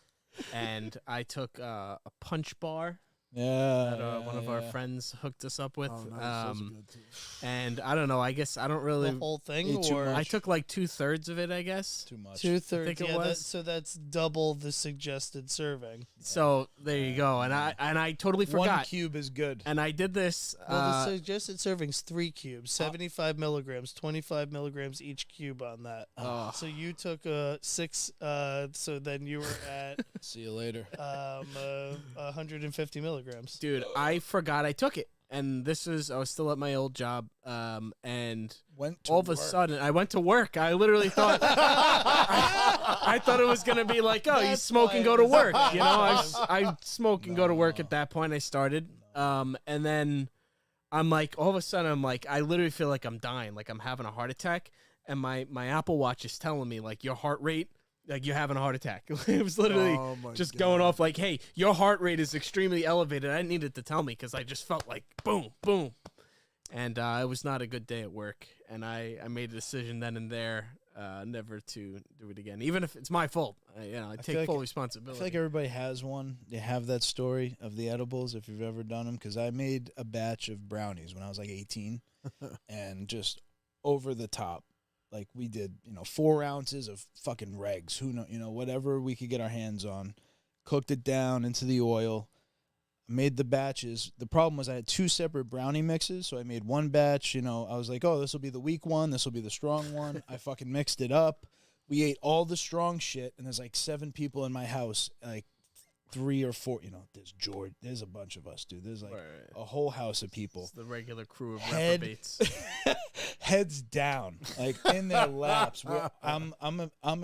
and I took a punch bar Yeah. that one of our yeah. friends hooked us up with. Oh, nice. Those are good too. And I don't know, I guess I don't really. The whole thing, Ate too or much. I took like 2/3 of it, I guess. Too much. 2/3? think it Yeah, was. so that's double the suggested serving. So there you go. And I totally One forgot. cube is good. And I did this. Well, the suggested serving's 3 cubes, 75 milligrams, 25 milligrams each cube on that. Oh. So you took 6. So then you were at See you later. 150 milligrams. Dude, I forgot I took it. And I was still at my old job. And Went to all of a work. sudden, I went to work. I literally thought, I thought it was gonna be like, oh, you That's smoke and why go it to was work. so You know, awesome. I smoke and go to work at that point. I started, and then I'm like, all of a sudden, I'm like, I literally feel like I'm dying, like I'm having a heart attack, and my Apple Watch is telling me like your heart rate. Like you're having a heart attack. It was literally Oh, my just God. going off like, hey, your heart rate is extremely elevated. I didn't need it to tell me because I just felt like boom, boom. And it was not a good day at work. And I made a decision then and there never to do it again. Even if it's my fault. I feel take like- full I responsibility. feel like everybody has one. They have that story of the edibles if you've ever done them. Because I made a batch of brownies when I was like 18, and just over the top. Like we did, 4 ounces of fucking regs. Who know, whatever we could get our hands on. Cooked it down into the oil. Made the batches. The problem was I had 2 separate brownie mixes, so I made one batch. I was like, oh, this will be the weak one. This will be the strong one. I fucking mixed it up. We ate all the strong shit, and there's like 7 people in my house, like 3 or 4. There's George. There's a bunch of us, dude. There's like Right. a whole house of people. It's the regular crew of Head- reprobates. Heads down, like in their laps. I'm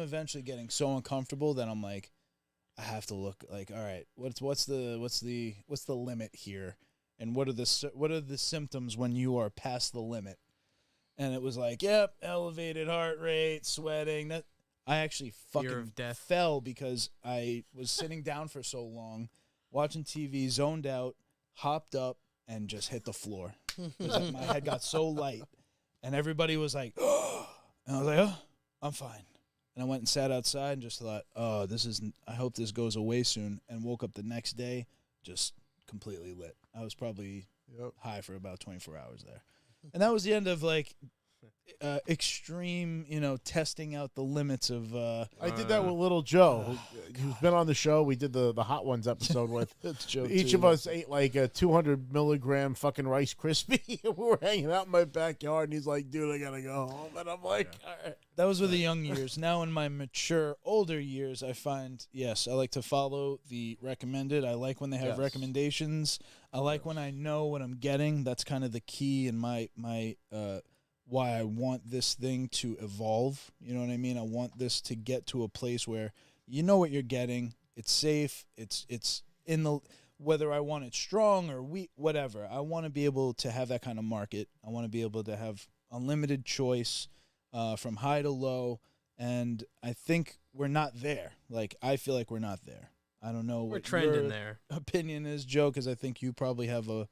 eventually getting so uncomfortable that I'm like, I have to look like, all right, what's the limit here, and what are the symptoms when you are past the limit? And it was like, yep, elevated heart rate, sweating. That I actually Fear fucking of death. fell because I was sitting down for so long, watching TV, zoned out, hopped up, and just hit the floor. 'Cause my head got so light. And everybody was like, oh. And I was like, oh, I'm fine. And I went and sat outside and just thought, oh, I hope this goes away soon. And woke up the next day just completely lit. I was probably high for about 24 hours there. And that was the end of like extreme, testing out the limits of. I did that with little Joe, who's been on the show. We did the Hot Ones episode with. Joe Each too. of us ate like a 200 milligram fucking Rice Krispie. We were hanging out in my backyard, and he's like, "Dude, I gotta go home." And I'm like, "All right." That was with the young years. Now in my mature, older years, I find, yes, I like to follow the recommended. I like when they have Yes. recommendations. I like when I know what I'm getting. That's kind of the key in my why I want this thing to evolve. You know what I mean? I want this to get to a place where you know what you're getting. It's safe. It's in the, whether I want it strong or weak, whatever. I want to be able to have that kind of market. I want to be able to have unlimited choice. From high to low, and I think we're not there. Like, I feel like we're not there. I don't know We're what trending your there. opinion is, Joe, because I think you probably have a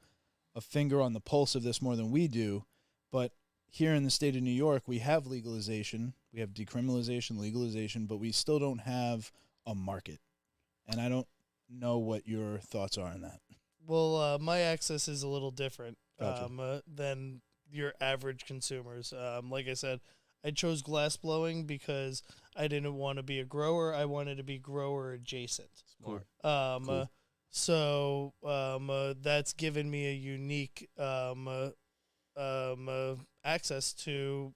finger on the pulse of this more than we do. But here in the state of New York, we have legalization, we have decriminalization, legalization, but we still don't have a market. And I don't know what your thoughts are on that. Well, my access is a little different Gotcha. than your average consumers. Like I said, I chose glass blowing because I didn't want to be a grower. I wanted to be grower adjacent. Smart. Cool. So that's given me a unique access to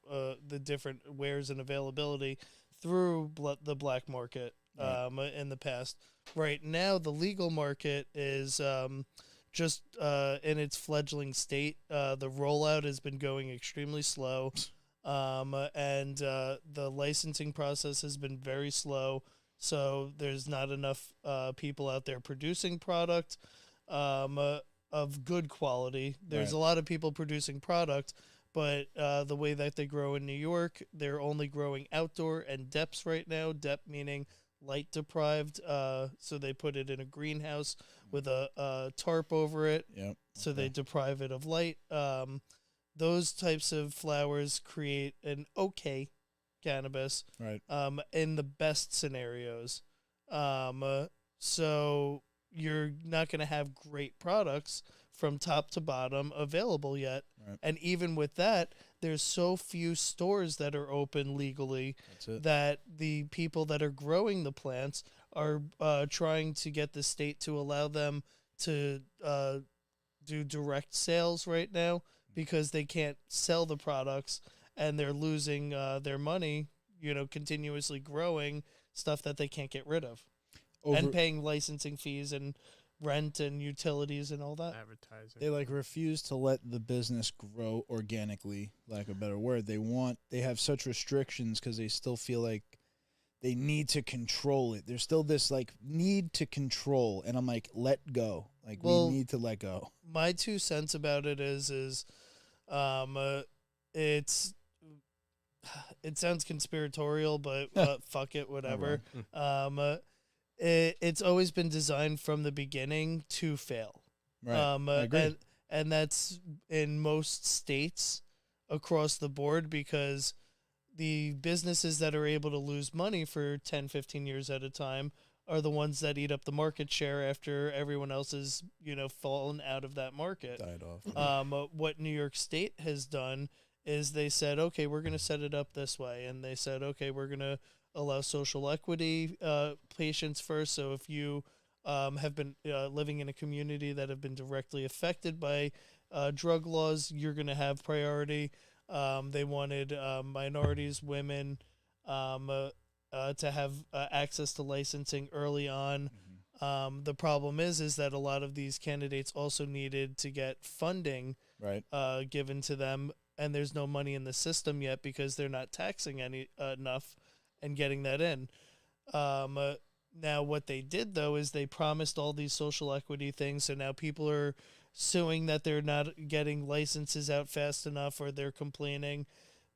the different wares and availability through the black market. in the past. Right now, the legal market is just in its fledgling state. The rollout has been going extremely slow, and the licensing process has been very slow. So there's not enough people out there producing product of good quality. There's a lot of people producing product, but the way that they grow in New York, they're only growing outdoor and depths right now. Depth meaning light deprived. So they put it in a greenhouse with a tarp over it. Yep. So they deprive it of light. Those types of flowers create an okay cannabis. Right. In the best scenarios. So you're not going to have great products from top to bottom available yet. Right. And even with that, there's so few stores that are open legally that the people that are growing the plants are trying to get the state to allow them to do direct sales right now because they can't sell the products and they're losing their money, continuously growing stuff that they can't get rid of. And paying licensing fees and rent and utilities and all that. Advertising. They refuse to let the business grow organically, lack of a better word. They have such restrictions because they still feel like they need to control it. There's still this need to control, and I'm like, let go. We need to let go. My 2 cents about it is it sounds conspiratorial, but fuck it, whatever. It's always been designed from the beginning to fail. Right. I agree. And that's in most states across the board because the businesses that are able to lose money for 10, 15 years at a time are the ones that eat up the market share after everyone else has, fallen out of that market. Died off. What New York State has done is they said, okay, we're going to set it up this way. And they said, okay, we're going to allow social equity patients first. So if you have been living in a community that have been directly affected by drug laws, you're going to have priority. They wanted minorities, women to have access to licensing early on. The problem is that a lot of these candidates also needed to get funding given to them, and there's no money in the system yet because they're not taxing enough and getting that in. Now, what they did, though, is they promised all these social equity things, so now people are suing that they're not getting licenses out fast enough or they're complaining.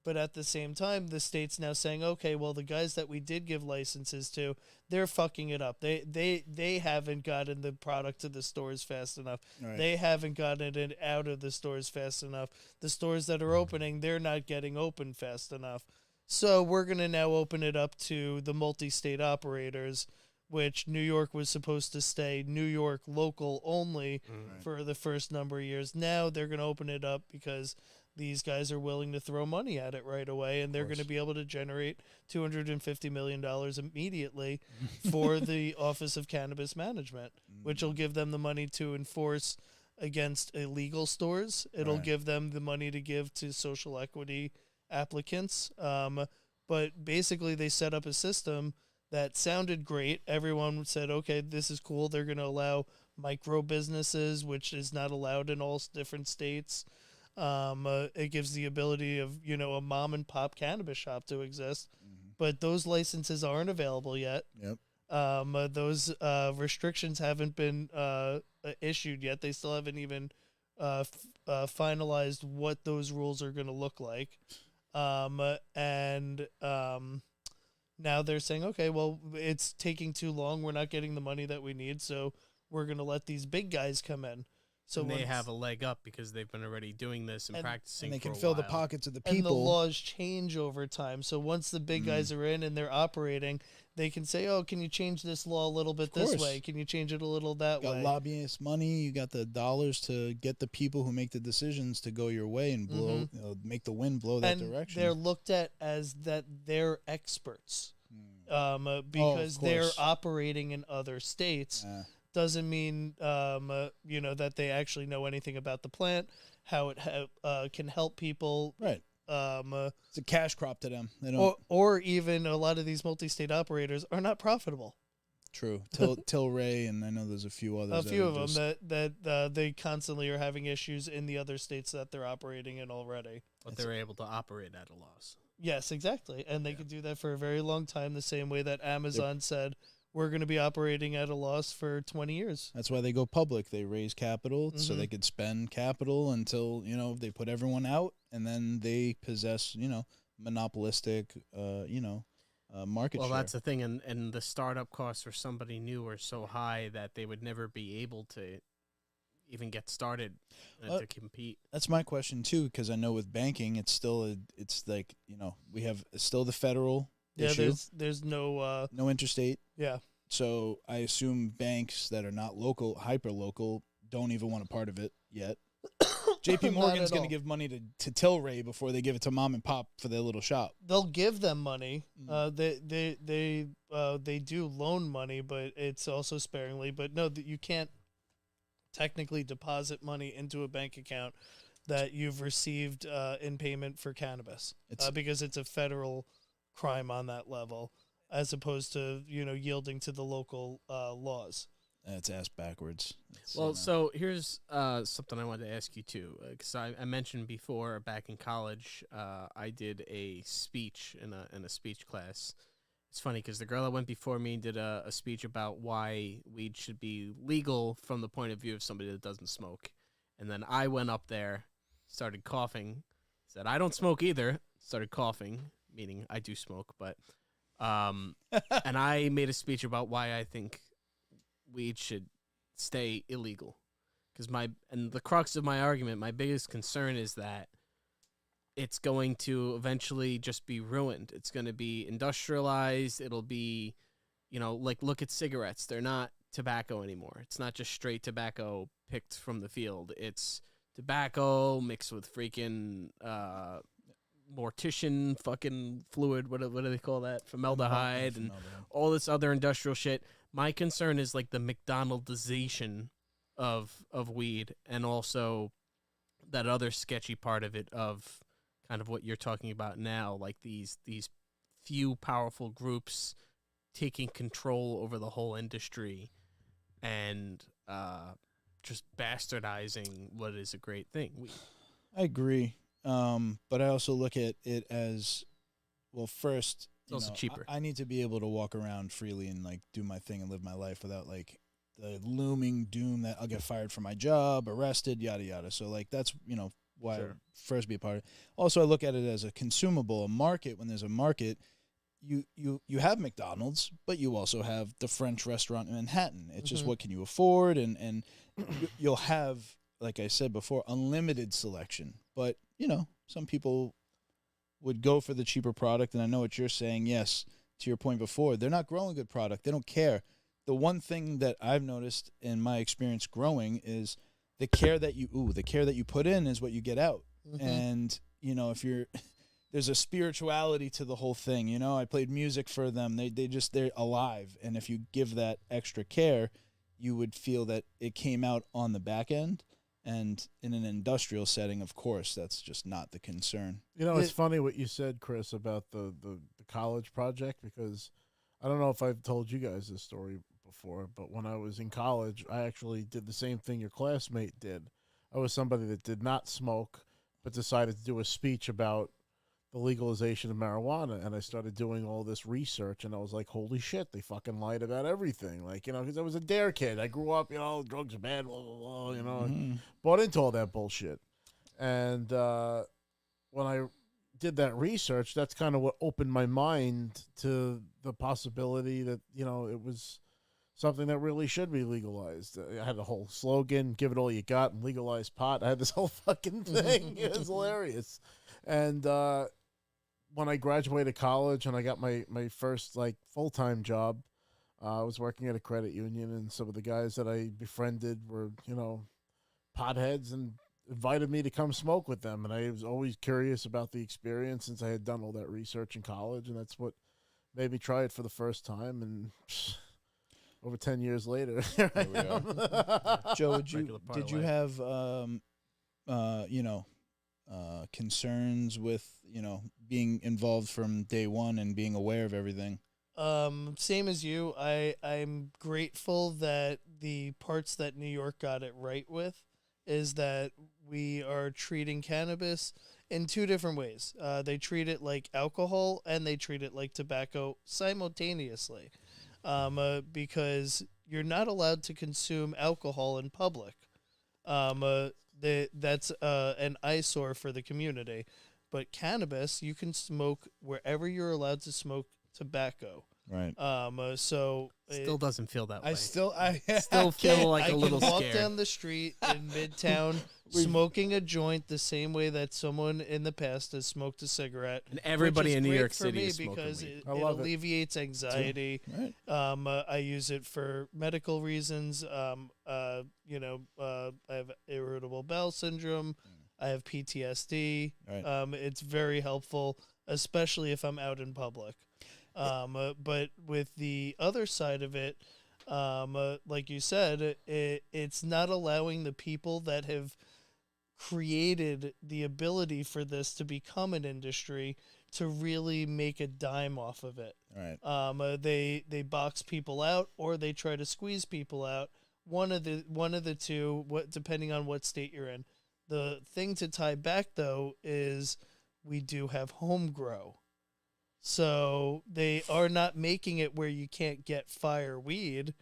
But at the same time, the state's now saying, okay, well, the guys that we did give licenses to, they're fucking it up. They haven't gotten the product to the stores fast enough. Right. They haven't gotten it out of the stores fast enough. The stores that are opening, they're not getting open fast enough. So we're going to now open it up to the multi-state operators, which New York was supposed to stay New York local only for the first number of years. Now they're going to open it up because these guys are willing to throw money at it right away, and they're going to be able to generate $250 million immediately for the Office of Cannabis Management, which will give them the money to enforce against illegal stores. It'll give them the money to give to social equity applicants. But basically they set up a system that sounded great. Everyone said, okay, this is cool. They're going to allow micro businesses, which is not allowed in all different states. It gives the ability of, a mom and pop cannabis shop to exist, but those licenses aren't available yet. Yep. Those restrictions haven't been issued yet. They still haven't even finalized what those rules are going to look like. Now they're saying, okay, well, it's taking too long. We're not getting the money that we need, so we're going to let these big guys come in. So they have a leg up because they've been already doing this and practicing. And they can for a fill the while. pockets of the people. And the laws change over time. So once the big guys are in and they're operating, they can say, oh, can you change this law a little bit this way? Can you change it a little that way? You got lobbyist money. You got the dollars to get the people who make the decisions to go your way and blow, make the wind blow that direction. They're looked at as that they're experts because they're operating in other states. Doesn't mean that they actually know anything about the plant, how it can help people. Right. It's a cash crop to them. They don't. Or even a lot of these multi-state operators are not profitable. True. Tilray, and I know there's a few others. A few of them that they constantly are having issues in the other states that they're operating in already. But they're able to operate at a loss. Yes, exactly. And they could do that for a very long time, the same way that Amazon said, we're going to be operating at a loss for 20 years. That's why they go public. They raise capital so they could spend capital until, they put everyone out, and then they possess, monopolistic, market share. Well, that's the thing, and the startup costs for somebody new are so high that they would never be able to even get started to compete. That's my question too, because I know with banking, it's still we have still the federal issue. There's no no interstate. Yeah. So I assume banks that are not local, hyper local, don't even want a part of it yet. JP Morgan's going to give money to Tilray before they give it to mom and pop for their little shop. They'll give them money. They do loan money, but it's also sparingly. But no, you can't technically deposit money into a bank account that you've received in payment for cannabis because it's a federal crime on that level, as opposed to yielding to the local laws. That's ass backwards. So here's something I wanted to ask you too, because I mentioned before back in college, I did a speech in a speech class. It's funny because the girl that went before me did a speech about why weed should be legal from the point of view of somebody that doesn't smoke, and then I went up there, started coughing, said I don't smoke either, started coughing, meaning I do smoke, but and I made a speech about why I think weed should stay illegal, because the crux of my argument, my biggest concern is that it's going to eventually just be ruined. It's going to be industrialized. It'll be, look at cigarettes. They're not tobacco anymore. It's not just straight tobacco picked from the field. It's tobacco mixed with freaking mortician fucking fluid. What do they call that? Formaldehyde and all this other industrial shit. My concern is like the McDonaldization of weed, and also that other sketchy part of it, of kind of what you're talking about now, like these few powerful groups taking control over the whole industry and just bastardizing what is a great thing. I agree, but I also look at it as, well, first, it's also cheaper. I need to be able to walk around freely and do my thing and live my life without the looming doom that I'll get fired from my job, arrested, yada yada. So that's why Sure. I first be a part of it. Also, I look at it as a consumable, a market. When there's a market, you have McDonald's, but you also have the French restaurant in Manhattan. It's just what can you afford, and you'll have, like I said before, unlimited selection. But some people would go for the cheaper product, and I know what you're saying. Yes, to your point before, they're not growing good product. They don't care. The one thing that I've noticed in my experience growing is the care that you put in is what you get out. And if you're there's a spirituality to the whole thing. I played music for them. They're alive, and if you give that extra care, you would feel that it came out on the back end. And in an industrial setting, of course, that's just not the concern. It's funny what you said, Chris, about the college project, because I don't know if I've told you guys this story before, but when I was in college, I actually did the same thing your classmate did. I was somebody that did not smoke, but decided to do a speech about the legalization of marijuana, and I started doing all this research, and I was like, holy shit, they fucking lied about everything. Because I was a dare kid. I grew up, drugs are bad, blah, blah, blah, bought into all that bullshit. And when I did that research, that's kind of what opened my mind to the possibility that, it was something that really should be legalized. I had a whole slogan, give it all you got, and legalize pot. I had this whole fucking thing. It was hilarious. And when I graduated college and I got my first full-time job, I was working at a credit union, and some of the guys that I befriended were, potheads, and invited me to come smoke with them. And I was always curious about the experience since I had done all that research in college, and that's what made me try it for the first time. And over 10 years later, here I am. Joe, did you have concerns with, being involved from day one and being aware of everything? Same as you. I'm grateful that the parts that New York got it right with is that we are treating cannabis in two different ways. They treat it like alcohol and they treat it like tobacco simultaneously, because you're not allowed to consume alcohol in public. That's an eyesore for the community. But cannabis, you can smoke wherever you're allowed to smoke tobacco. Right. So Still doesn't feel that way. I Still feel like I a little can walk scared. down the street in Midtown smoking a joint the same way that someone in the past has smoked a cigarette. And everybody which is in New great York for City me is smoking because weed. I it love it. alleviates anxiety. Right. I use it for medical reasons. I have irritable bowel syndrome. I have PTSD. Right. It's very helpful, especially if I'm out in public. But with the other side of it, like you said, it's not allowing the people that have created the ability for this to become an industry to really make a dime off of it. Right. They box people out or they try to squeeze people out. One of the two, depending on what state you're in. The thing to tie back though is we do have home grow. So they are not making it where you can't get fire weed.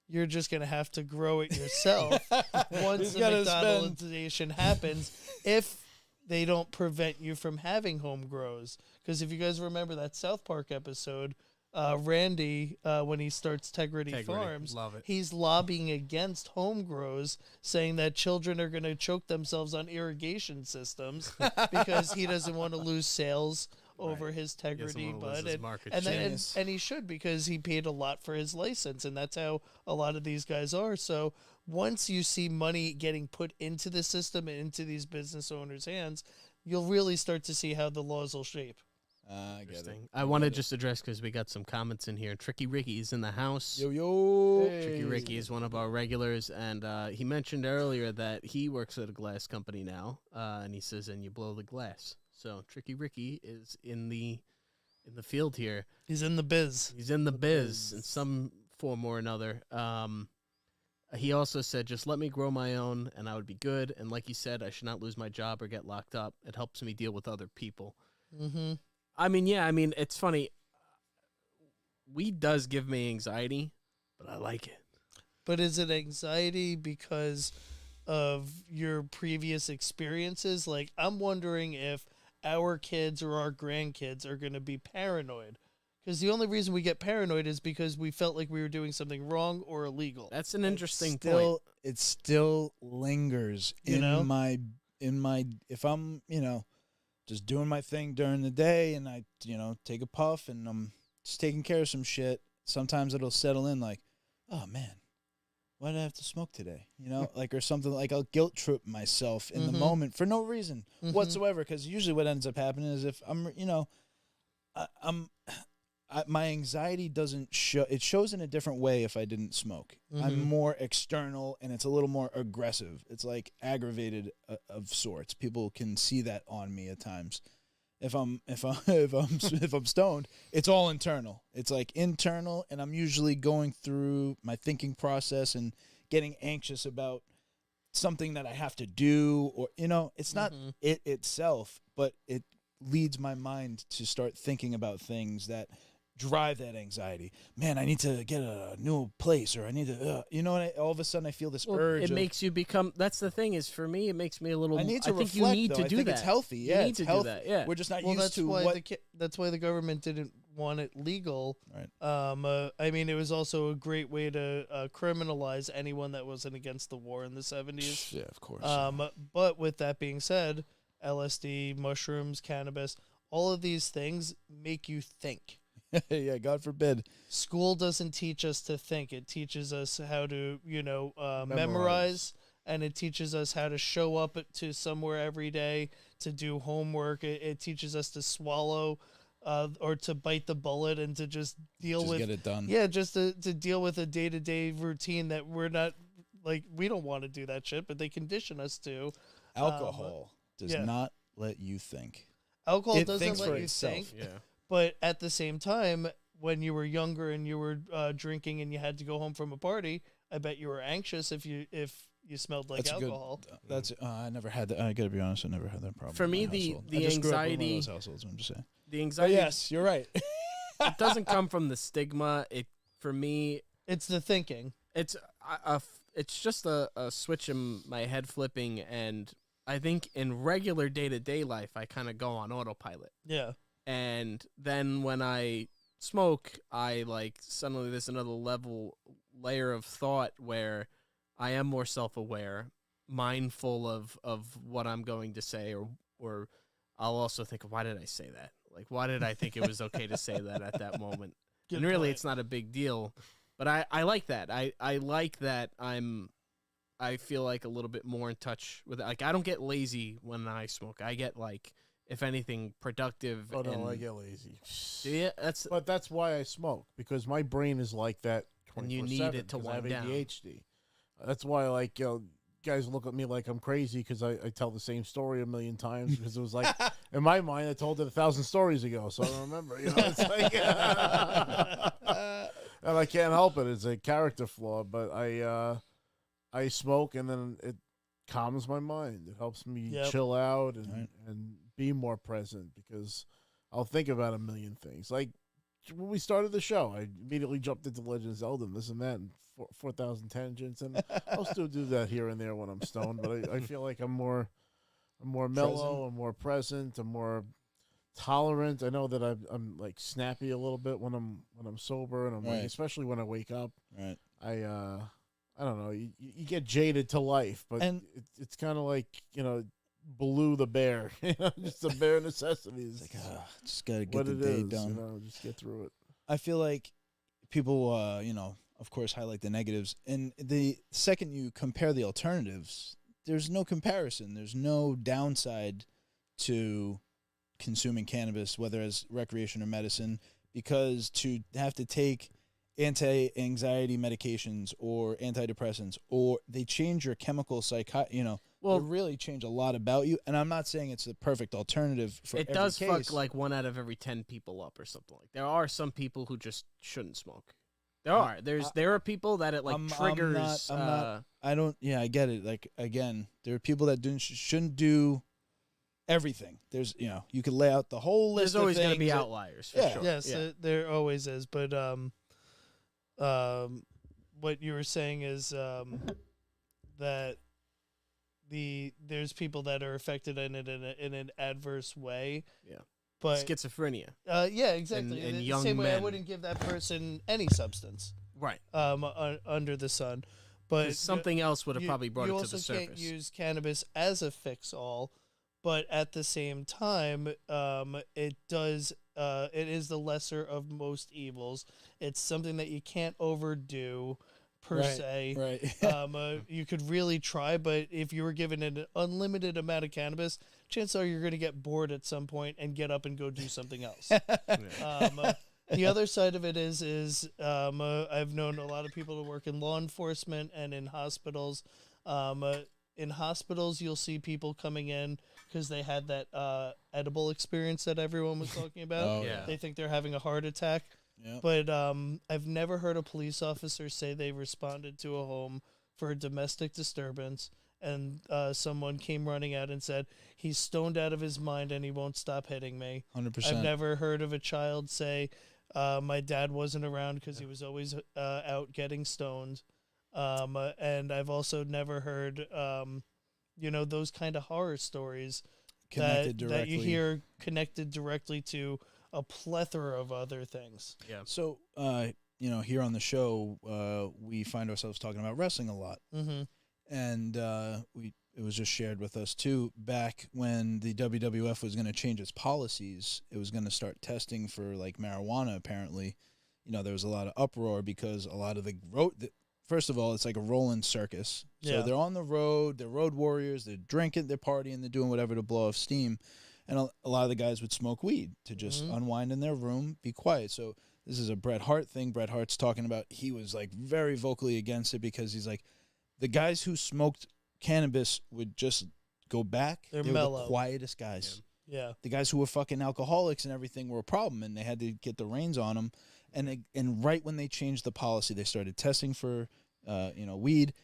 You're just going to have to grow it yourself once the McDonaldization happens, if they don't prevent you from having home grows. Because if you guys remember that South Park episode, Randy, when he starts Tegrity Farms, Love it. he's lobbying against home grows, saying that children are going to choke themselves on irrigation systems because he doesn't want to lose sales over his Tegrity bud, and he should, because he paid a lot for his license, and that's how a lot of these guys are. So once you see money getting put into the system and into these business owners' hands, you'll really start to see how the laws will shape. I get it. I want to just address, because we got some comments in here. Tricky Ricky is in the house. Yo. Tricky Ricky is one of our regulars, and he mentioned earlier that he works at a glass company now, and he says, and you blow the glass. So Tricky Ricky is in the field here. He's in the biz. He's in the biz in some form or another. He also said, just let me grow my own and I would be good. And like he said, I should not lose my job or get locked up. It helps me deal with other people. Mm-hmm. It's funny. Weed does give me anxiety, but I like it. But is it anxiety because of your previous experiences? Like, I'm wondering if our kids or our grandkids are going to be paranoid, because the only reason we get paranoid is because we felt like we were doing something wrong or illegal. That's an interesting point. point. It still lingers in my if I'm, just doing my thing during the day and I, take a puff and I'm just taking care of some shit. Sometimes it'll settle in like, oh man, why did I have to smoke today? Or something, like I'll guilt trip myself in the moment for no reason whatsoever. Because usually what ends up happening is if I'm, my anxiety doesn't show. It shows in a different way if I didn't smoke. I'm more external and it's a little more aggressive. It's like aggravated of sorts. People can see that on me at times. If I'm stoned, it's all internal. It's like internal, and I'm usually going through my thinking process and getting anxious about something that I have to do, or it's not it itself, but it leads my mind to start thinking about things that drive that anxiety. Man, I need to get a new place, or I need to, all of a sudden I feel this urge. It makes you become. That's the thing. Is for me, it makes me a little. I need to think reflect. you need to do I think that. it's healthy. Yeah, you need to do that. Yeah, we're just not well, used that's to why what. That's why the government didn't want it legal. Right. It was also a great way to criminalize anyone that wasn't against the war in the 70s. Yeah, of course. But with that being said, LSD, mushrooms, cannabis, all of these things make you think. Yeah, God forbid. School doesn't teach us to think. It teaches us how to, memorize, and it teaches us how to show up to somewhere every day to do homework. It teaches us to swallow or to bite the bullet and to just get it done. Yeah, just to deal with a day-to-day routine that we're not, like, we don't want to do that shit, but they condition us to. Alcohol does not let you think. Alcohol It doesn't thinks let for you itself. think, Yeah. but at the same time, when you were younger and you were drinking and you had to go home from a party, I bet you were anxious if you smelled like That's alcohol. I never had that. I gotta be honest, I never had that problem. For in my me, household. the I just grew up with one of anxiety- those households. I'm just saying. The But anxiety yes, you're right. it doesn't come from the stigma. It for me It's the thinking. it's it's just a switch in my head flipping, and I think in regular day-to-day life I kind of go on autopilot. Yeah. And then when I smoke, I like suddenly there's another layer of thought where I am more self-aware, mindful of what I'm going to say, or I'll also think, why did I say that? Like, why did I think it was okay to say that at that moment? Good And really, point. it's not a big deal. But I like that. I like that I feel like a little bit more in touch with it. Like, I don't get lazy when I smoke. I get, like, if anything, productive. Oh no, and, I get lazy. Do you? That's But that's why I smoke, because my brain is like that 24/7. And you need it to 'cause I have wind down. ADHD. That's why, like, guys look at me like I'm crazy because I tell the same story a million times, because it was like, in my mind, I told it 1,000 stories ago, so I don't remember. You know, it's like, and I can't help it. It's a character flaw, but I smoke, and then it calms my mind. It helps me Yep. chill out and, Right. and be more present, because I'll think about a million things. Like when we started the show, I immediately jumped into Legend of Zelda and this and that, and 4,000 tangents, and I'll still do that here and there when I'm stoned. But I feel like I'm more mellow, I'm more present, I'm more tolerant. I know that I'm like snappy a little bit when I'm sober, and I'm like, Right. especially when I wake up. Right. I don't know. You get jaded to life, but And- it's kind of like, Baloo the bear. Just the bare necessities. It's like, just gotta get what the it day is, done. just get through it. I feel like people, of course, highlight the negatives. And the second you compare the alternatives, there's no comparison. There's no downside to consuming cannabis, whether as recreation or medicine, because to have to take anti-anxiety medications or antidepressants, or they change your chemical Well, they really change a lot about you. And I'm not saying it's the perfect alternative for it every does case. fuck like 1 out of every 10 people up or something. Like, there are some people who just shouldn't smoke. There are people that it like triggers. I'm not. I don't. Yeah, I get it. Like, again, there are people that shouldn't do everything. There's, you could lay out the whole list. There's always going to be outliers. For Yeah. sure. Yes, Yeah. there always is. But what you were saying is that there's people that are affected in it in an adverse way. Yeah. But Schizophrenia. yeah, exactly. and the young same way I men. wouldn't give that person any substance Right. under the sun. But 'Cause something else would have probably brought you it to the also surface. can't use cannabis as a fix-all, but at the same time, it does. It is the lesser of most evils. It's something that you can't overdo, per Right, se. Right. You could really try, but if you were given an unlimited amount of cannabis, chances are you're going to get bored at some point and get up and go do something else. The other side of it is I've known a lot of people to work in law enforcement and in hospitals. In hospitals, you'll see people coming in because they had that edible experience that everyone was talking about. Oh, yeah. They think they're having a heart attack. Yep. But I've never heard a police officer say they responded to a home for a domestic disturbance, and someone came running out and said, he's stoned out of his mind and he won't stop hitting me. 100%. I've never heard of a child say, my dad wasn't around because he was always out getting stoned. And I've also never heard, those kind of horror stories Connected that directly. you hear connected directly to a plethora of other things. Yeah. So, here on the show, we find ourselves talking about wrestling a lot. Mm-hmm. And it was just shared with us too. Back when the WWF was going to change its policies, it was going to start testing for like marijuana. Apparently, there was a lot of uproar because a lot of the road. First of all, it's like a rolling circus. So Yeah. they're on the road. They're road warriors. They're drinking. They're partying. They're doing whatever to blow off steam. And a lot of the guys would smoke weed to just Mhm. unwind in their room, be quiet. So this is a Bret Hart thing. Bret Hart's talking about, he was like very vocally against it because he's like, the guys who smoked cannabis would just go back, They're they were mellow. the quietest guys. Yeah. The guys who were fucking alcoholics and everything were a problem, and they had to get the reins on them. And right when they changed the policy, they started testing for, weed.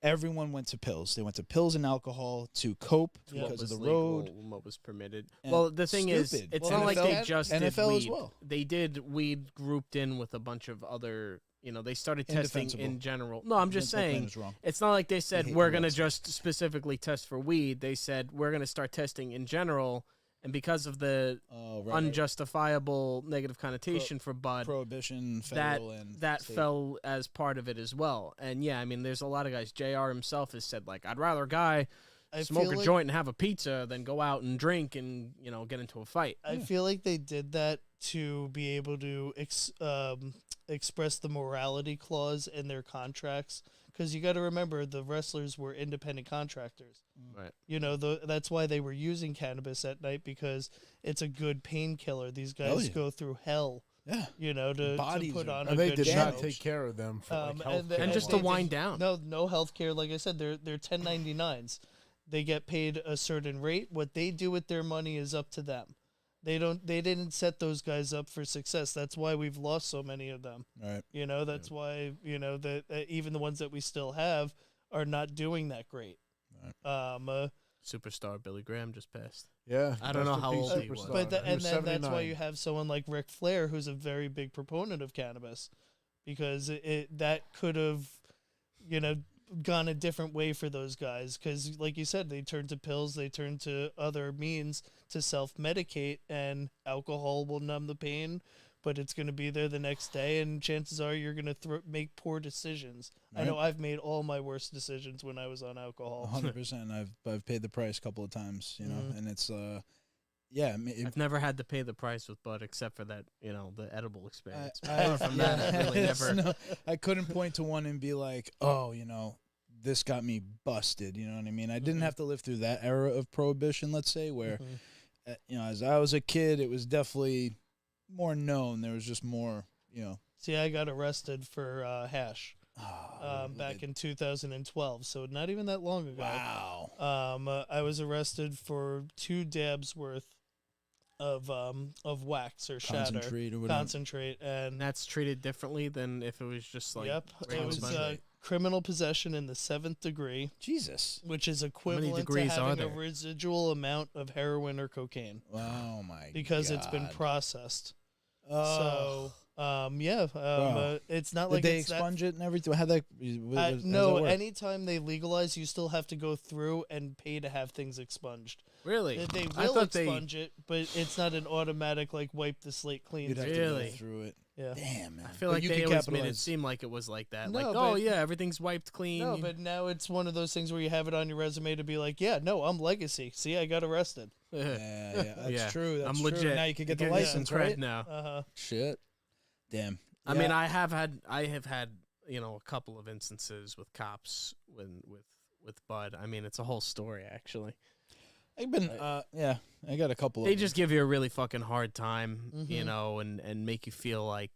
Everyone went to pills. They went to pills and alcohol to cope Yeah. because of the legal, road. what was permitted. And Well, the thing is, stupid. it's Well, not like NFL they just did NFL as weed. well. They did weed grouped in with a bunch of other. They started testing Indefensible. in general. No, I'm just Vince McMahon saying. is wrong. It's not like they said hate we're you going to also. just specifically test for weed. They said we're going to start testing in general, and because of the Right. unjustifiable negative connotation for bud, Prohibition, that federal, and that state. fell as part of it as well. And yeah, I mean, there's a lot of guys. JR himself has said like, I'd rather a guy I smoke feel a like- joint and have a pizza than go out and drink and get into a fight. I feel like they did that to be able to express the morality clause in their contracts. Because you got to remember, the wrestlers were independent contractors. Right. That's why they were using cannabis at night, because it's a good painkiller. These Hell guys yeah. go through hell, Yeah. to Bodies put are- on a And they good did show. not take care of them for Um, like and health the- And care just they to wise. wind down. No health care. Like I said, they're 1099s. They get paid a certain rate. What they do with their money is up to them. They didn't set those guys up for success. That's why we've lost so many of them. Right. That's why that even the ones that we still have are not doing that great. Superstar Billy Graham just passed. Yeah, I don't know how old he was. But He and was then that's why 79. you have someone like Ric Flair, who's a very big proponent of cannabis, because that could have, gone a different way for those guys. Because, like you said, they turn to pills, they turn to other means to self-medicate, and alcohol will numb the pain, but it's going to be there the next day, and chances are you're going to make poor decisions. I know I've made all my worst decisions when I was on alcohol. 100%. I've paid the price a couple of times, and it's I've never had to pay the price with bud except for that, the edible experience. I Apart from that, I really never. No, I couldn't point to one and be like, oh, this got me busted. You know what I mean? I didn't have to live through that era of prohibition, let's say, where, as I was a kid, it was definitely more known. There was just more, See, I got arrested for hash look back at- in 2012, so not even that long ago. Wow. I was arrested for 2 dabs worth of wax or shatter, Concentrate or whatever. concentrate, And and that's treated differently than if it was just like. yep, it regular was bud. criminal possession in the 7th degree, Jesus. which is many equivalent to degrees are having a there? residual amount of heroin or cocaine Oh, my because it's been God. processed. Oh. So, it's not Did like they it's that expunge it and everything? How that? no, anytime they legalize, you still have to go through and pay to have things expunged. Really? They I will thought they. expunge it, but it's not an automatic wipe the slate clean. You'd have to Really? go through it. Yeah. Damn, man. I feel But like you they could always made it capitalize. seem like it was like that. No, like, but- oh yeah, everything's wiped clean. No, but now it's one of those things where you have it on your resume to be like, yeah, no, I'm legacy. See, I got arrested. Yeah, that's Yeah. true. That's I'm true. legit. Now you can get the You license, some cred right? now. Shit. Damn. I mean, I have had a couple of instances with cops with bud. I mean, it's a whole story actually. I've been. I got a couple. They of just give you a really fucking hard time, Mhm. and make you feel like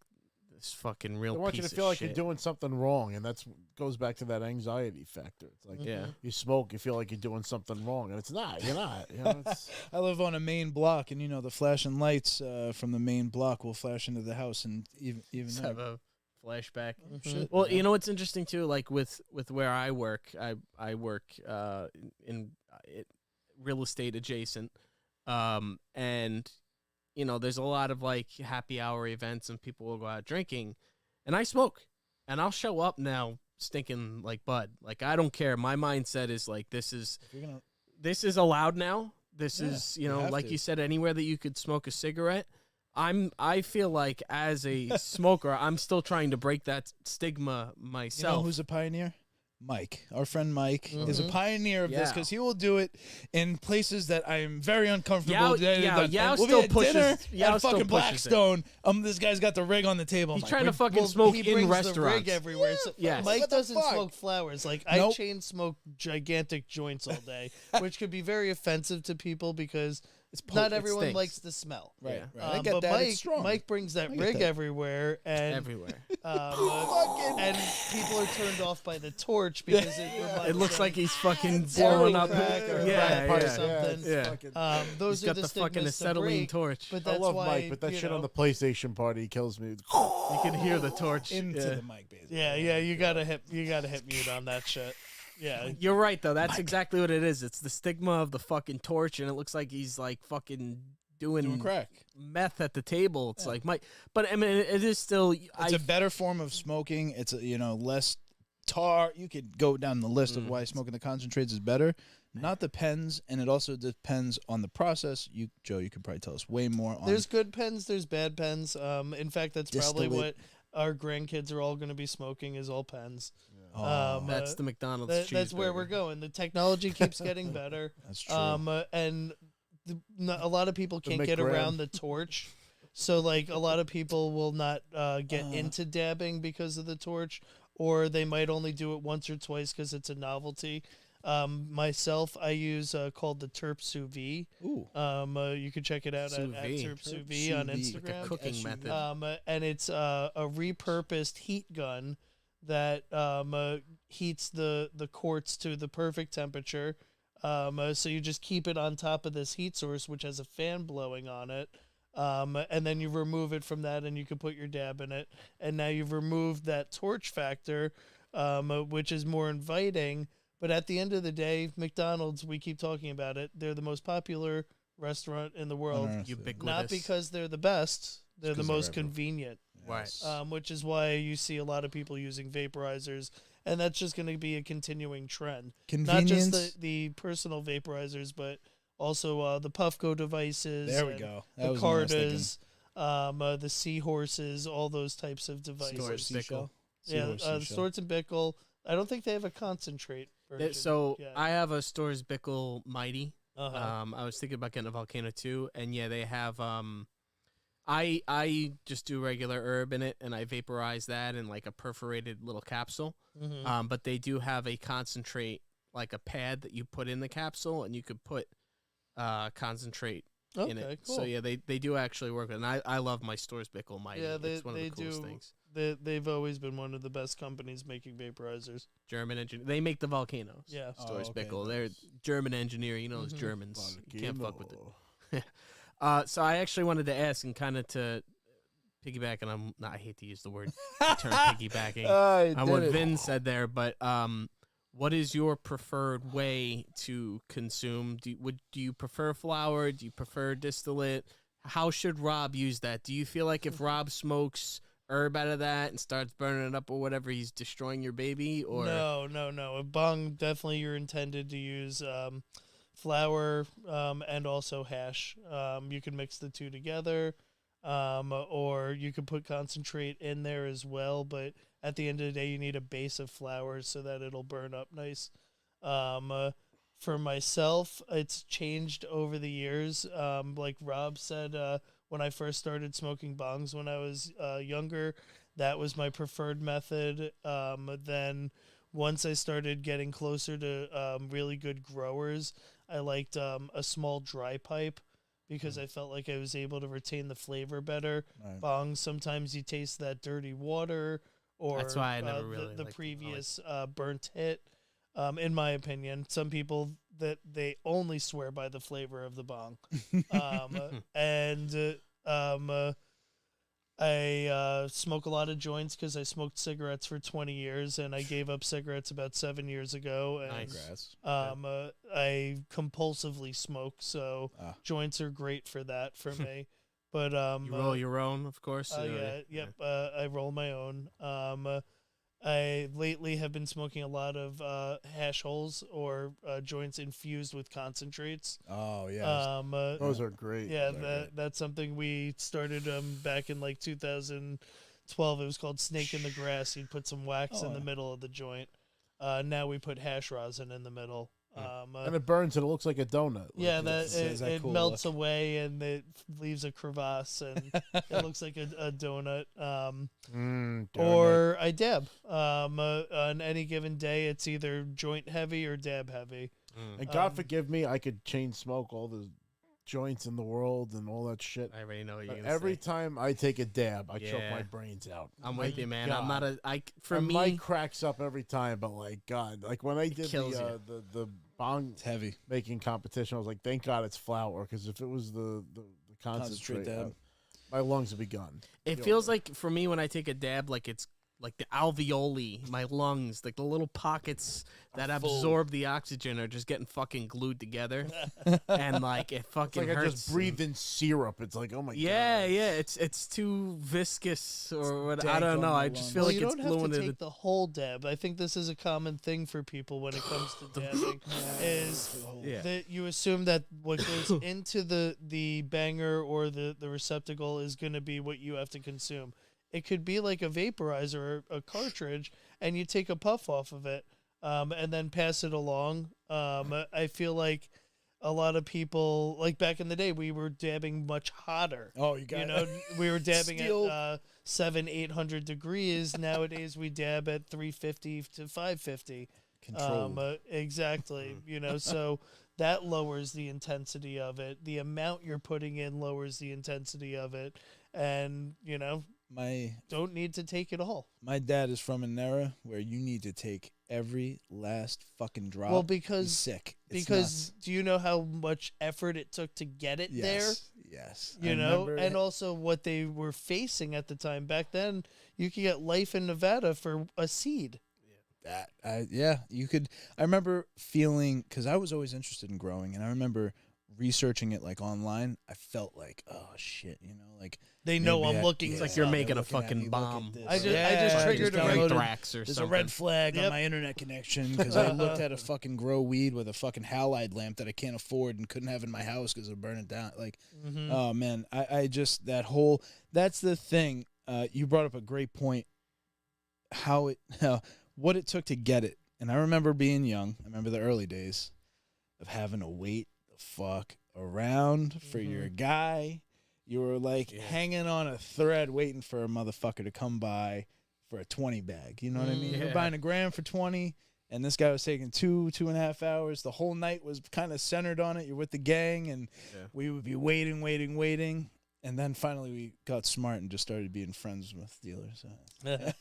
this fucking real. They want you piece to feel of like shit. you're doing something wrong, and that's goes back to that anxiety factor. It's like Yeah. you smoke, you feel like you're doing something wrong, and it's not. You're not. It's, I live on a main block, and the flashing lights from the main block will flash into the house, and even Just there. have a flashback. Shit, Well, man. you know what's interesting too, like with where I work, I work in real estate adjacent, and there's a lot of like happy hour events and people will go out drinking, and I smoke, and I'll show up now stinking like bud. Like I don't care. My mindset is like this is If you're gonna, this allowed now. This Yeah, is you have like to. you said, anywhere that you could smoke a cigarette. I feel like as a smoker, I'm still trying to break that stigma myself. who's a pioneer? Mike, our friend Mike, is a Mhm. pioneer of this Yeah. because he will do it in places that I am very uncomfortable. Yao we'll still be at pushes- dinner Yao at still fucking pushes it. Blackstone. This guy's got the rig on the table. I'm He's like, trying to "Wait, fucking Well, smoke he in brings restaurants. the rig everywhere. So Yes. Mike What the doesn't fuck? smoke flowers. Like Nope. I chain smoke gigantic joints all day, which could be very offensive to people because It's not potent. everyone stinks. likes the smell. Right, Yeah. right. I get but that. Mike, It's strong. Mike brings that I get rig that. everywhere, and Everywhere. and people are turned off by the torch because it reminds It looks them like he's fucking of blowing up. crack or Yeah, crack or yeah. something. it's Yeah. fucking- Those He's are got the fucking stigmas to acetylene break, torch. But I that's love why, Mike, but that you shit on know, the PlayStation party kills me. You can hear the torch. Into Yeah. the mic, basically. Yeah, you gotta hit mute on that shit. Yeah, You're right though. That's exactly what it is. It's the stigma of the fucking torch, and it looks like he's like fucking doing crack. meth at the table. It's like Mike, but I mean, it is still. It's a better form of smoking. It's less tar. You could go down the list of why smoking the concentrates is better. Not the pens, and it also depends on the process. Joe, you could probably tell us way more on. there's good pens, there's bad pens. In fact, that's probably Distillate. what our grandkids are all going to be smoking is all pens. That's the McDonald's. That's where cheeseburger. we're going. The technology keeps getting better. That's true. And a lot of people can't get McGram. around the torch. So, like, a lot of people will not get into dabbing because of the torch, or they might only do it once or twice because it's a novelty. Myself, I use called the Terp Sous Vide. Ooh. You can check it out Sous at vide. Terp Sous Terp Vide Sous on vide. Instagram. Like a cooking SUV. method. And it's a repurposed heat gun that heats the quartz to the perfect temperature. So you just keep it on top of this heat source, which has a fan blowing on it. And then you remove it from that, and you can put your dab in it. And now you've removed that torch factor, which is more inviting. But at the end of the day, McDonald's, we keep talking about it, they're the most popular restaurant in the world. On Earth. Ubiquitous. Not because they're the best, they're the 'cause they're most everywhere. convenient. Right. Which is why you see a lot of people using vaporizers, and that's just going to be a continuing trend. Convenience. Not just the personal vaporizers, but also the Puffco devices. There we and go. That The was what I was thinking. Cartas, the seahorses, all those types of devices. Storage Seashell? Yeah, Seahorse, the seashell. Storz and Bickel. I don't think they have a concentrate version. So yet. I have a Storz Bickel Mighty. Uh-huh. I was thinking about getting a Volcano too, and yeah, they have. I just do regular herb in it, and I vaporize that in like a perforated little capsule. Mhm. But they do have a concentrate, like a pad that you put in the capsule, and you could put concentrate in Okay, it. cool. So yeah, they do actually work, and I love my Storz Bickel Mighty. Yeah, It's one of the coolest do. things. They've always been one of the best companies making vaporizers. German engineer. They make the volcanoes. Yeah. Storz okay, Bickel. They're German engineer. You know those Mhm. Germans. You can't fuck with it. Volcano. So I actually wanted to ask and kind of to piggyback, and I hate to use the word term piggybacking on what Vin said there, but what is your preferred way to consume? Do you prefer flower? Do you prefer distillate? How should Rob use that? Do you feel like if Rob smokes herb out of that and starts burning it up or whatever, he's destroying your baby? Or No. A bong, definitely you're intended to use flour and also hash. You can mix the two together, or you could put concentrate in there as well. But at the end of the day, you need a base of flour so that it'll burn up nice. For myself, it's changed over the years. Like Rob said, when I first started smoking bongs when I was younger, that was my preferred method. Then once I started getting closer to really good growers, I liked a small dry pipe because I felt like I was able to retain the flavor better. Right. Bongs, sometimes you taste that dirty water or That's why I never really the liked them. previous burnt hit. In my opinion, some people that they only swear by the flavor of the bong. I smoke a lot of joints because I smoked cigarettes for 20 years, and I gave up cigarettes about 7 years ago. And Nice. Congrats. I compulsively smoke, so joints are great for that for me. But You roll your own, of course. I roll my own. I lately have been smoking a lot of hash holes or joints infused with concentrates. Oh yeah. Those are great. Yeah, that's something we started back in like 2012. It was called Snake in the Grass. You'd put some wax in the middle of the joint. Now we put hash rosin in the middle. And it burns and it looks like a donut. Yeah, Is that it cool melts look? away and it leaves a crevasse and it looks like a donut. Donut. Or I dab. On any given day, it's either joint heavy or dab heavy. And God forgive me, I could chain smoke all the joints in the world and all that shit. I already know what you're But gonna every say. time I take a dab, I choke Yeah. my brains out. I'm My with you, man. God. I'm not a. For My me, mic cracks up every time, but like God, like when I did kills the bong It's heavy. making competition, I was like, thank God it's flour, because if it was the concentrate, dab. my lungs would be gone. it Yo, feels like for me when I take a dab, like it's like the alveoli, my lungs, like the little pockets that absorb the oxygen are just getting fucking glued together, and like it It's fucking like I hurts. just breathed in syrup. It's like, oh my Yeah, God. yeah, it's too viscous or what? I dank don't on know. my I just lungs. feel Well, like you it's don't have to gluing take it. the whole dab. I think this is a common thing for people when it comes to dabbing, is Yeah. that you assume that what goes into the banger or the receptacle is going to be what you have to consume. It could be like a vaporizer or a cartridge, and you take a puff off of it, and then pass it along. I feel like a lot of people, like back in the day, we were dabbing much hotter. Oh, you got We were dabbing Steel. at 700-800 degrees. Nowadays, we dab at 350 to 550. controlled. Exactly. So that lowers the intensity of it. The amount you're putting in lowers the intensity of it, and my don't need to take it all. my dad is from an era where you need to take every last fucking drop. Well, He's because sick. It's because nuts. do you know how much effort it took to get it there? Yes. You I know, remember and also what they were facing at the time. Back then, you could get life in Nevada for a seed. that. You could. I remember feeling, because I was always interested in growing, and I remember researching it like online. I felt like, oh shit, like They know maybe I'm looking. It's this like you're up. making they're a looking at fucking me, look bomb. at this. I just triggered a downloaded- regular- Anthrax or There's something. a red flag Yep. on my internet connection because I looked at a fucking grow weed with a fucking halide lamp that I can't afford and couldn't have in my house because it'll burn it down. Like, Mhm. oh man, I just that's the thing. You brought up a great point. What it took to get it, and I remember being young. I remember the early days of having to wait the fuck around for your guy. You were like hanging on a thread waiting for a motherfucker to come by for a 20 bag. You know what I mean? You're Yeah. buying a gram for 20, and this guy was taking 2.5 hours. The whole night was kind of centered on it. You're with the gang, and we would be waiting. And then finally we got smart and just started being friends with dealers. And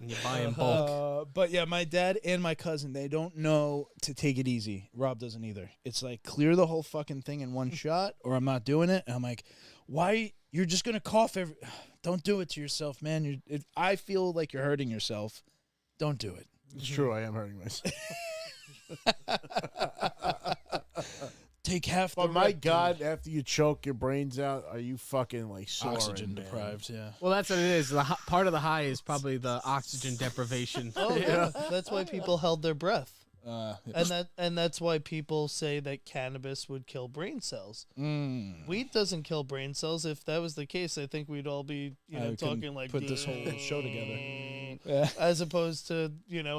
you buy in bulk. But yeah, my dad and my cousin, they don't know to take it easy. Rob doesn't either. It's like, clear the whole fucking thing in one shot or I'm not doing it. And I'm like, why? You're just going to cough every... Don't do it to yourself, man. I feel like you're hurting yourself. Don't do it. It's true. I am hurting myself. Take half the... But my rep to God, after you choke your brains out, are you fucking like soaring, oxygen man? deprived, yeah. Well, that's what it is. Part of the high is probably the oxygen deprivation. Oh yeah, that's why people held their breath, Yeah. and that's why people say that cannabis would kill brain cells. Weed doesn't kill brain cells. If that was the case, I think we'd all be We couldn't talking like put this whole show together. as opposed to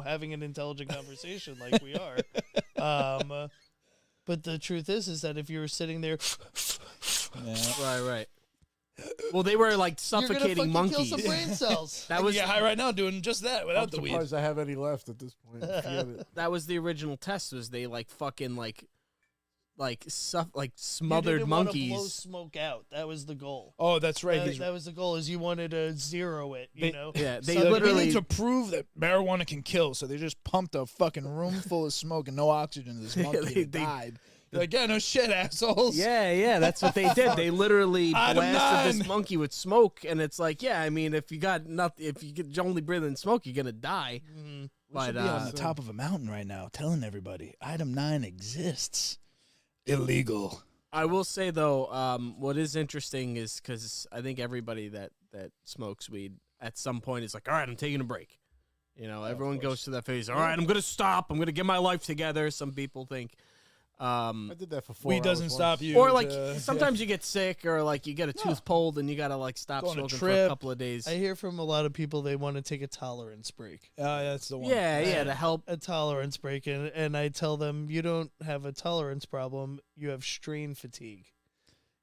having an intelligent conversation like we are. But the truth is that if you were sitting there, Right. Well, they were like you're gonna suffocating fucking monkeys. kill some brain cells. That was high right now doing just that I'm without the weed. surprised I have any left at this point. Forget it. that was the original test. Was they like fucking like You smothered didn't want to blow monkeys? smoke out. That was the goal. Oh, that's right. That was the goal. Is you wanted to zero it. You know. Yeah, they So we literally. need to prove that marijuana can kill, so they just pumped a fucking room full of smoke and no oxygen to this monkey. they- and died. You're like, yeah, no shit, assholes. Yeah, that's what they did. They literally Item blasted this 9. monkey with smoke, and it's like, yeah, I mean, if you got nothing, if you could only breathe in smoke, you're gonna die. Mhm. We should But be on the top of a mountain right now, telling everybody, item 9 exists. Illegal. I will say though, what is interesting is because I think everybody that smokes weed at some point is like, all right, I'm taking a break. Everyone goes to that phase. All right, I'm gonna stop. I'm gonna get my life together. Some people think. I did that for 4 Weed hours doesn't once. stop you. Or like to- sometimes you get sick, or like you get a tooth pulled, and you gotta like stop Go on a smoking for a trip. couple of days. I hear from a lot of people they want to take a tolerance break. that's the one. Yeah, to help. A tolerance break, and I tell them you don't have a tolerance problem. You have strain fatigue.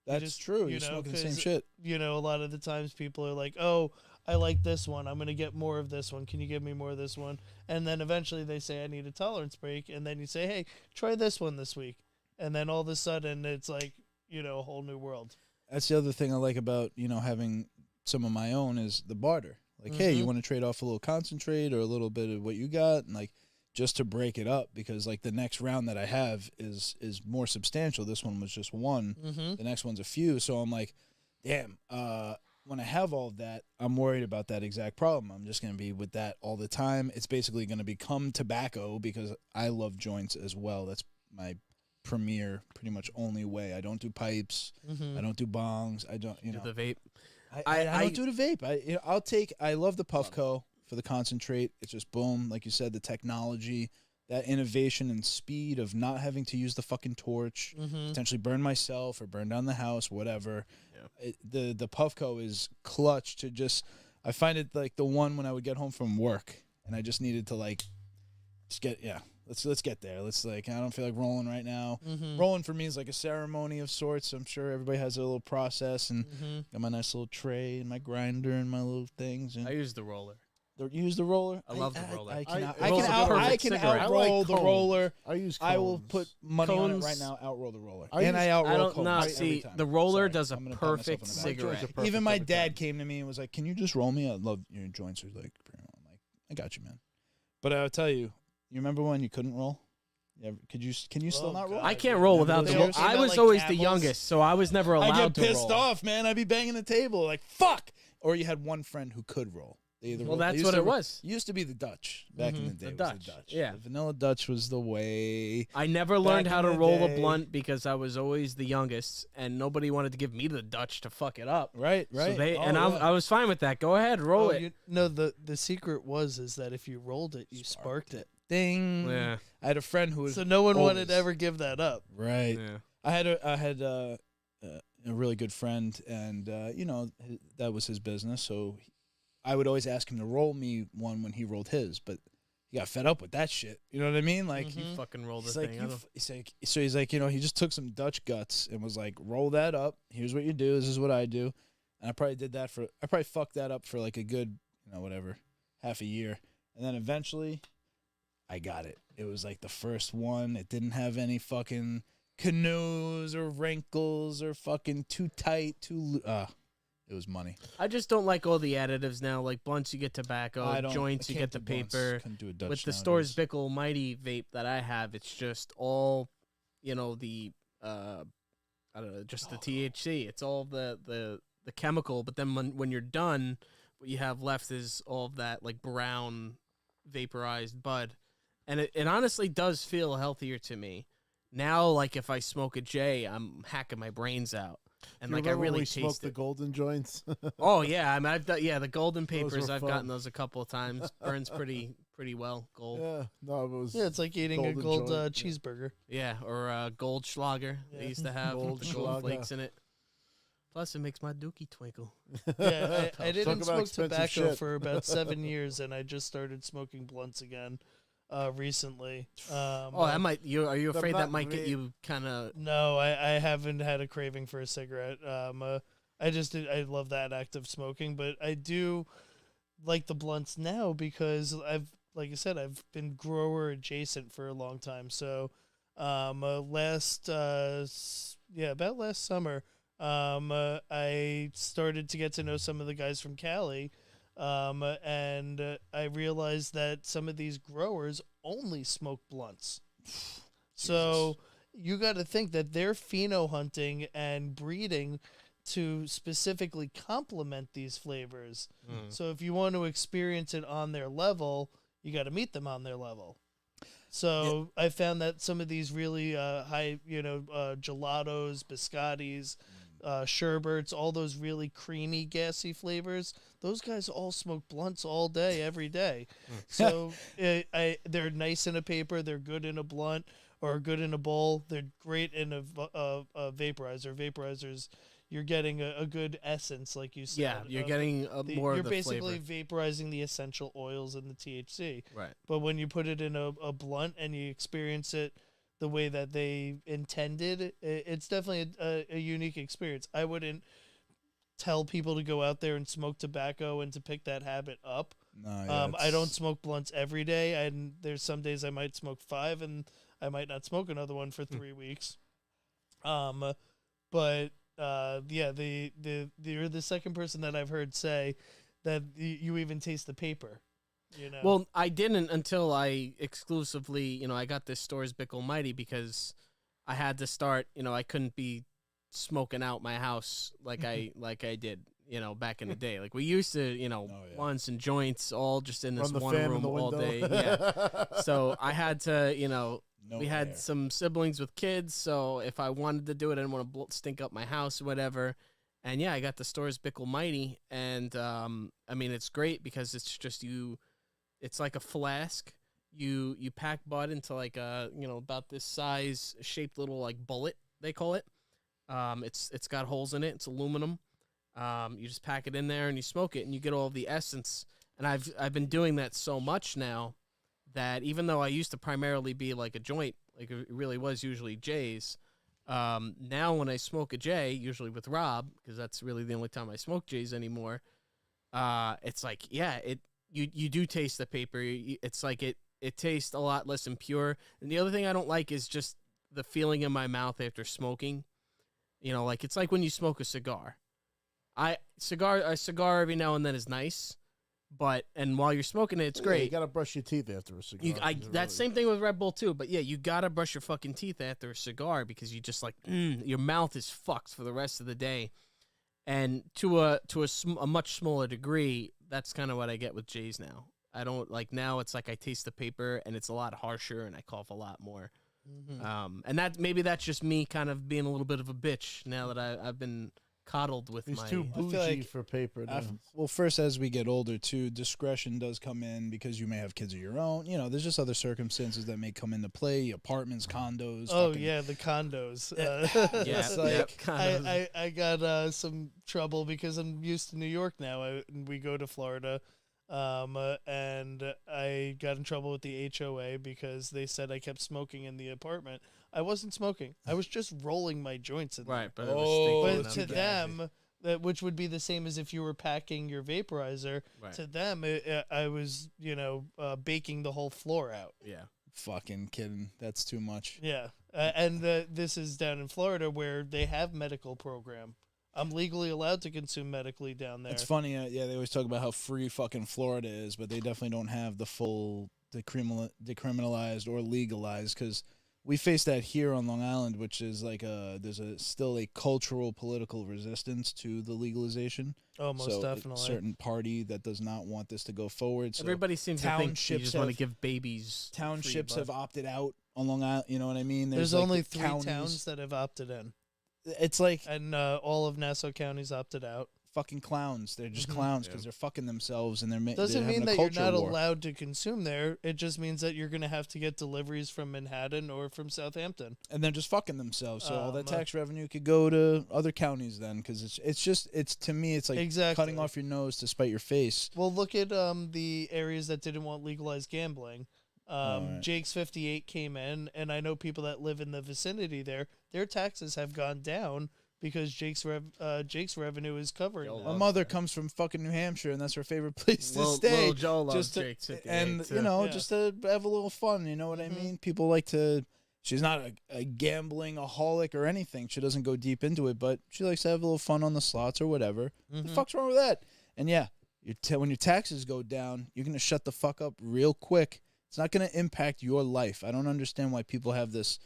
That's just- true. you You're know, smoking the same 'cause- shit. A lot of the times people are like, oh, I like this one. I'm going to get more of this one. Can you give me more of this one? And then eventually they say, I need a tolerance break. And then you say, hey, try this one this week. and then all of a sudden it's like, a whole new world. That's the other thing I like about, having some of my own is the barter. Like, hey, you want to trade off a little concentrate or a little bit of what you got, and like just to break it up, because like the next round that I have is more substantial. This one was just one. The next one's a few. So I'm like, damn, when I have all of that, I'm worried about that exact problem. I'm just going to be with that all the time. It's basically going to become tobacco because I love joints as well. That's my premier, pretty much only way. I don't do pipes. I don't do bongs. I don't, Do the vape. I don't do the vape. I love the Puffco for the concentrate. It's just boom, like you said, the technology, that innovation and speed of not having to use the fucking torch, potentially burn myself or burn down the house, whatever. Yeah. The Puffco is clutch to just. I find it like the one when I would get home from work and I just needed to like, just get Let's get there. Let's I don't feel like rolling right now. Rolling for me is like a ceremony of sorts. I'm sure everybody has a little process, and got my nice little tray and my grinder and my little things. And I use the roller. You use the roller? I love the roller. I can cigarette. outroll the roller. I use cones. I will put money on it right now. Outroll the roller. I outroll cones every time. The roller Sorry, does a I'm gonna pat myself perfect on the back. cigarette. Even my dad came to me and was like, "Can you just roll me? I love your joints." I'm like, "I got you, man." But I'll tell you, you remember when you couldn't roll? Yeah, can you still not roll? I can't roll without the roll. I was always the youngest, so I was never allowed to roll. I get pissed off, man. I'd be banging the table like, fuck. Or you had one friend who could roll. Well, that's what it was. It used to be the Dutch back in the day. The It was Dutch, the Dutch. yeah. The vanilla Dutch was the way. I never learned Back how in to the roll a day. blunt because I was always the youngest, and nobody wanted to give me the Dutch to fuck it up. Right. So I was fine with that. Go ahead, roll it. The secret is that if you rolled it, you sparked it. Ding. Yeah. I had a friend who was So no one always, wanted to ever give that up. Right. Yeah. I had a really good friend, and that was his business. So I would always ask him to roll me one when he rolled his, but he got fed up with that shit. You know what I mean? Like You fucking roll the he's thing. like, he's like, he just took some Dutch guts and was like, roll that up. Here's what you do. This is what I do. And I probably fucked that up for like a good, half a year. And then eventually I got it. It was like the first one. It didn't have any fucking canoes or wrinkles or fucking too tight, it was money. I just don't like all the additives now. Like blunts, you get tobacco. Joints, you get the blunts. paper. Couldn't do a Dutch With the nowadays. Store's Bickle Mighty vape that I have, it's just all, the I don't know, just the THC. It's all the chemical. But then when you're done, what you have left is all of that like brown vaporized bud, and it honestly does feel healthier to me now. Like if I smoke a J, I'm hacking my brains out. And like I really smoked taste the it. golden joints. Oh yeah, I mean I've done, the golden papers. were I've fun. gotten those a couple of times. Burns pretty well. Gold. Yeah, no, it was. Yeah, it's like eating a golden gold joint, cheeseburger. Yeah, or Goldschlager. They used to have Gold the gold Schlager. flakes in it. Plus, it makes my dookie twinkle. Yeah, I Talk didn't about smoke expensive tobacco shit. for about 7 years, and I just started smoking blunts again recently. Are you afraid that might get vape. you kind of? No, I haven't had a craving for a cigarette. I love that act of smoking, but I do like the blunts now because like I said, I've been grower adjacent for a long time. So, about last summer, I started to get to know some of the guys from Cali. And I realized that some of these growers only smoke blunts. So you got to think that they're pheno hunting and breeding to specifically complement these flavors. So if you want to experience it on their level, you got to meet them on their level. So I found that some of these really high, gelatos, biscottis, sherbets, all those really creamy, gassy flavors, those guys all smoke blunts all day, every day. So they're nice in a paper, they're good in a blunt, or good in a bowl. They're great in a vaporizer. Vaporizers, you're getting a good essence, like you said. Yeah, you're getting more you're of the basically flavor. vaporizing the essential oils and the THC. Right. But when you put it in a blunt and you experience it the way that they intended, it's definitely a unique experience. I wouldn't tell people to go out there and smoke tobacco and to pick that habit up. No, I don't smoke blunts every day, and there's some days I might smoke 5 and I might not smoke another one for 3 weeks. But yeah, you're the second person that I've heard say that you even taste the paper. You know. Well, I didn't until I exclusively, I got this Stores Bickle Mighty because I had to start. I couldn't be smoking out my house like I did. Back in the day, like we used to, blunts and joints all just in this Run the one fan in room the all window. day. Yeah. So I had to, we had air. some siblings with kids, so if I wanted to do it, I didn't want to stink up my house or whatever. And yeah, I got the Stores Bickle Mighty, and I mean it's great because it's just it's like a flask. You pack bud into like a about this size shaped little like bullet they call it. It's got holes in it. It's aluminum. You just pack it in there and you smoke it and you get all of the essence. And I've been doing that so much now that even though I used to primarily be like a joint, like it really was usually J's, now when I smoke a J, usually with Rob, because that's really the only time I smoke J's anymore, it's like, yeah, you do taste the paper. It's like it tastes a lot less impure. And the other thing I don't like is just the feeling in my mouth after smoking. Like it's like when you smoke a cigar. A cigar every now and then is nice, and while you're smoking it, it's great. You gotta brush your teeth after a cigar. That same thing with Red Bull too. But yeah, you gotta brush your fucking teeth after a cigar because you just like your mouth is fucked for the rest of the day. And to a much smaller degree, that's kind of what I get with J's now. I don't like now. It's like I taste the paper and it's a lot harsher and I cough a lot more. Mm-hmm. And maybe that's just me kind of being a little bit of a bitch now that I've been coddled with He's my. too bougie like for paper. now. Well, first, as we get older, too, discretion does come in because you may have kids of your own. There's just other circumstances that may come into play. Apartments, condos. Oh fucking- yeah, the condos. Yeah, It's like- I got some trouble because I'm used to New York now. We go to Florida, and I got in trouble with the HOA because they said I kept smoking in the apartment. I wasn't smoking. I was just rolling my joints in there. Right, but Oh, it was But stinking to up. them, which would be the same as if you were packing your vaporizer. Right. To them, I was, baking the whole floor out. Yeah. Fucking kidding. That's too much. Yeah, and this is down in Florida where they have medical program. I'm legally allowed to consume medically down there. It's funny. Yeah, they always talk about how free fucking Florida is, but they definitely don't have the full decriminalized or legalized because we face that here on Long Island, which is like there's still a cultural political resistance to the legalization. Oh, most So definitely. A certain party that does not want this to go forward. So Everybody seems to think you townships just want to have- give babies. townships free have bud. opted out on Long Island. You know what I mean? There's like only the 3 counties. towns that have opted in, It's like and all of Nassau County's opted out. fucking clowns. They're just Mhm. clowns because they're fucking themselves and they're Doesn't they're mean having that a you're culture not war. allowed to consume there. It just means that you're going to have to get deliveries from Manhattan or from Southampton. And they're just fucking themselves. So all that Um, tax revenue could go to other counties then, because it's to me it's like Exactly. cutting off your nose to spite your face. Well, look at the areas that didn't want legalized gambling. Right. Jake's 58 came in, and I know people that live in the vicinity there. Their taxes have gone down because Jake's revenue is covering Yo, that. My mother comes from fucking New Hampshire, and that's her favorite place to Well, stay. little Joe loves just to- Jake's 58 and too. you know, Yeah. just to have a little fun. You know what I Mhm. mean? People like to. She's not a gambling aholic or anything. She doesn't go deep into it, but she likes to have a little fun on the slots or whatever. The Mhm. fuck's wrong with that? And yeah, when your taxes go down, you're gonna shut the fuck up real quick. It's not gonna impact your life. I don't understand why people have this.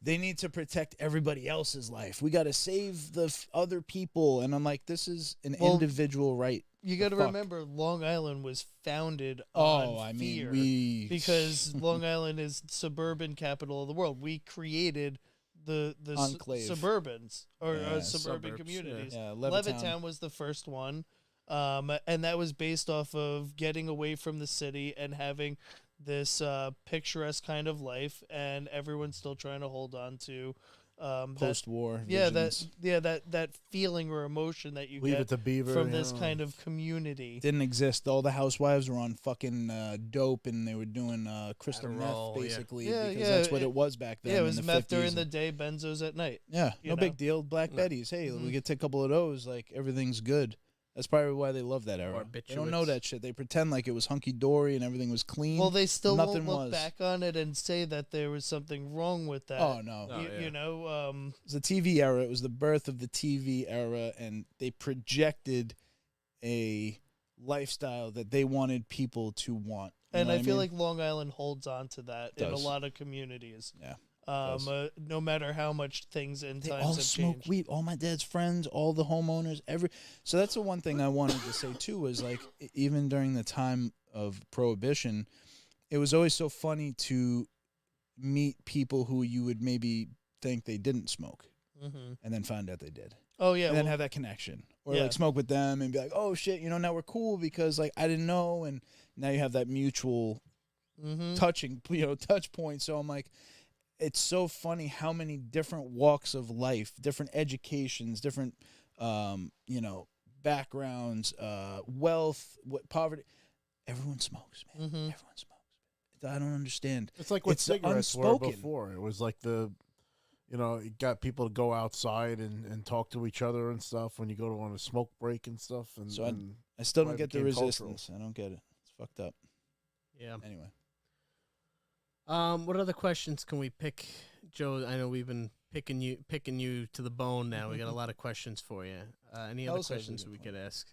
They need to protect everybody else's life. We got to save the other people, and I'm like, this is an Well, individual right. You got to fuck? remember, Long Island was founded Oh, on I fear. mean, because Long Island is suburban capital of the world. We created the Enclave. suburbans or Yeah, suburban suburbs, communities. yeah, Levittown was the first one, and that was based off of getting away from the city and having this picturesque kind of life, and everyone's still trying to hold on to that. post-war. Yeah, visions. that feeling or emotion that you Leave get it to Beaver from you this know. kind of community. Didn't exist. All the housewives were on fucking dope, and they were doing crystal meth, Adderall, yeah. basically, Yeah, because yeah, that's what it was back then. Yeah, it in was the meth 50s during the and- day, benzos at night. Yeah, you no know? big deal. Black No. Betties. Hey, Mhm. we get to a couple of those. Like everything's good. That's probably why they love that era. They don't know Barbiturates. that shit. They pretend like it was hunky-dory and everything was clean. Well, they still Nothing won't look was. back on it and say that there was something wrong with that. Oh, no. Oh, yeah. You know, It was the TV era. It was the birth of the TV era, and they projected a lifestyle that they wanted people to want. You and know I what feel mean? like Long Island holds on to that in a Does. lot of communities. Yeah. No matter how much things and They times all have smoke changed. weed. All my dad's friends, all the homeowners, So that's the one thing I wanted to say too. Was like even during the time of Prohibition, it was always so funny to meet people who you would maybe think they didn't smoke, Mm-hmm. and then find out they did, Oh yeah, and then well, have that connection, or Yeah. like smoke with them and be like, oh shit, now we're cool because like I didn't know, and now you have that mutual mhm. touch point. So I'm like, it's so funny how many different walks of life, different educations, different backgrounds, wealth, poverty. Everyone smokes, man. Mhm. Everyone smokes. I don't understand. It's like what It's the cigarettes were unspoken. before. It was like it got people to go outside and talk to each other and stuff when you go on a smoke break and stuff. And, So and I still why don't it get the became cultural. resistance. I don't get it. It's fucked up. Yeah. Anyway, What other questions can we pick, Joe? I know we've been picking you to the bone. Now we got a lot of questions for you. Any other Hell's has questions been we fun. could ask?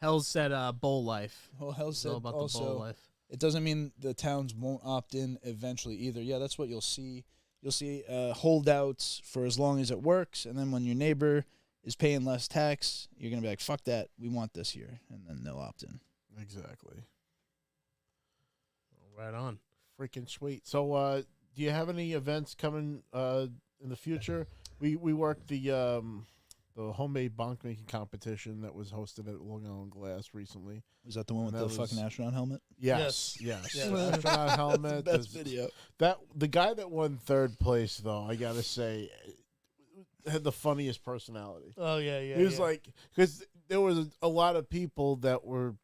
Hell's said bowl life. well, Hell It's all said about the bowl also. life. It doesn't mean the towns won't opt in eventually either. Yeah, that's what you'll see. You'll see holdouts for as long as it works, and then when your neighbor is paying less tax, you're gonna be like, "Fuck that, we want this here," and then they'll opt in. Exactly. Right on. Freaking sweet. So, do you have any events coming in the future? We worked the homemade bonk making competition that was hosted at Long Island Glass recently. Was that the one with And the that fucking was- astronaut helmet? Yes. Yes. Astronaut helmet. That's the best there's- video. That the guy that won third place, though, I gotta say, had the funniest personality. Oh yeah, yeah. He was yeah. like, because there was a lot of people that were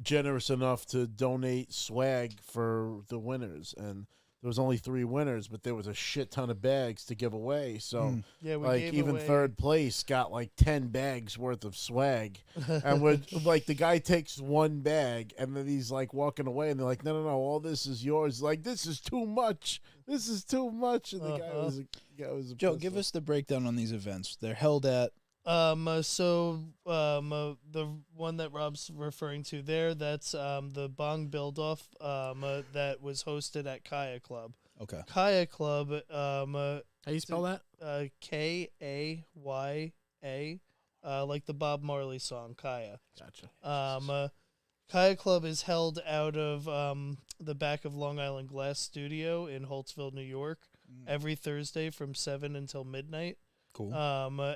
generous enough to donate swag for the winners, and there was only 3 winners, but there was a shit ton of bags to give away. So, Mm. yeah, we like, gave even away, third place got like 10 bags worth of swag, and when like the guy takes 1 bag, and then he's like walking away, and they're like, no, all this is yours. Like, this is too much. This is too much. And the guy was Joe, pissed give off. us the breakdown on these events. They're held at The one that Rob's referring to there, that's the Bong Build Off that was hosted at Kaya Club. okay. Kaya Club, How you spell that? Kaya, like the Bob Marley song Kaya. Gotcha. Kaya Club is held out of the back of Long Island Glass Studio in Holtzville, New York, every Thursday from 7 until midnight. Cool.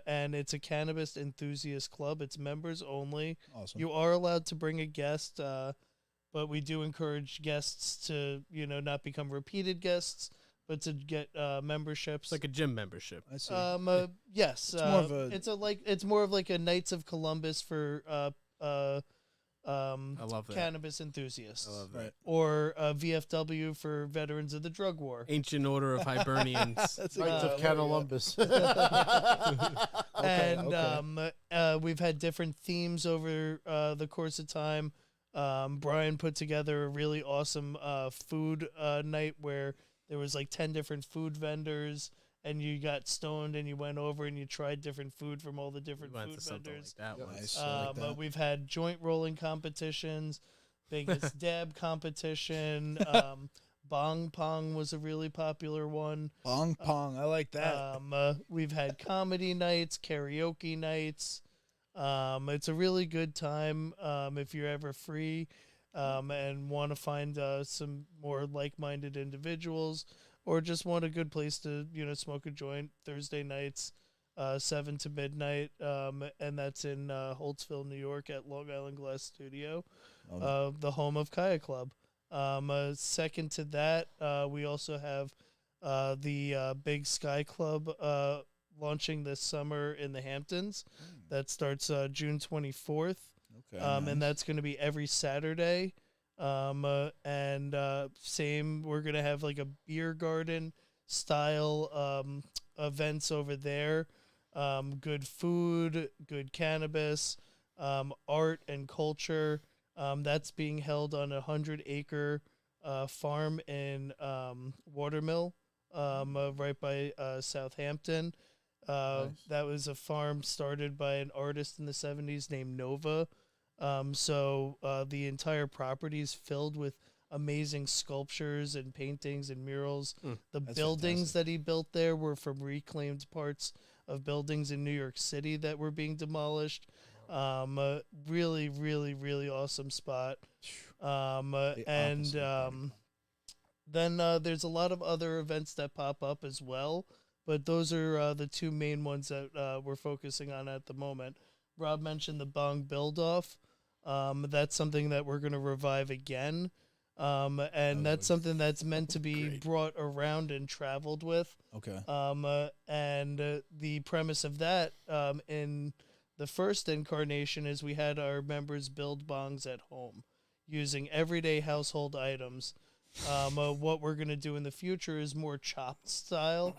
And it's a cannabis enthusiast club. It's members only. Awesome. You are allowed to bring a guest, but we do encourage guests to, not become repeated guests, but to get memberships. It's like a gym membership. I see. Yes. It's more of a- it's more of like a Knights of Columbus for I love that. cannabis enthusiasts. I love that. Right. Or VFW for veterans of the drug war. Ancient Order of Hibernians. That's Knights of there you go. Columbus. And okay. we've had different themes over the course of time. Brian put together a really awesome food night where there was like 10 different food vendors, and you got stoned and you went over and you tried different food from all the different We went food to something vendors. like that Yep. once. Nice. I like that. We've had joint rolling competitions, biggest dab competition. Bong Pong was a really popular one. Bong Pong. I like that. We've had comedy nights, karaoke nights. It's a really good time if you're ever free and want to find some more like-minded individuals, or just want a good place to smoke a joint. Thursday nights, 7 to midnight, and that's in Holtzville, New York, at Long Island Glass Studio, the home of Kaya Club. Second to that, we also have the Big Sky Club launching this summer in the Hamptons. That starts June 24th, Okay. and that's going to be every Saturday. And same, we're going to have like a beer garden style events over there. Good food, good cannabis. art and culture. That's being held on a 100-acre farm in Watermill, right by Southampton. Nice. That was a farm started by an artist in the 70s named Nova. The entire property is filled with amazing sculptures and paintings and murals. The That's buildings fantastic. that he built there were from reclaimed parts of buildings in New York City that were being demolished. Really, really, really awesome spot. The And opposite of Barnacle. then there's a lot of other events that pop up as well, but those are the two main ones that we're focusing on at the moment. Rob mentioned the Bong Build-Off. That's something that we're going to revive again. And that's something that's meant to be Great. brought around and traveled with. Okay. The premise of that in the first incarnation is we had our members build bongs at home using everyday household items. What we're going to do in the future is more Chopped style.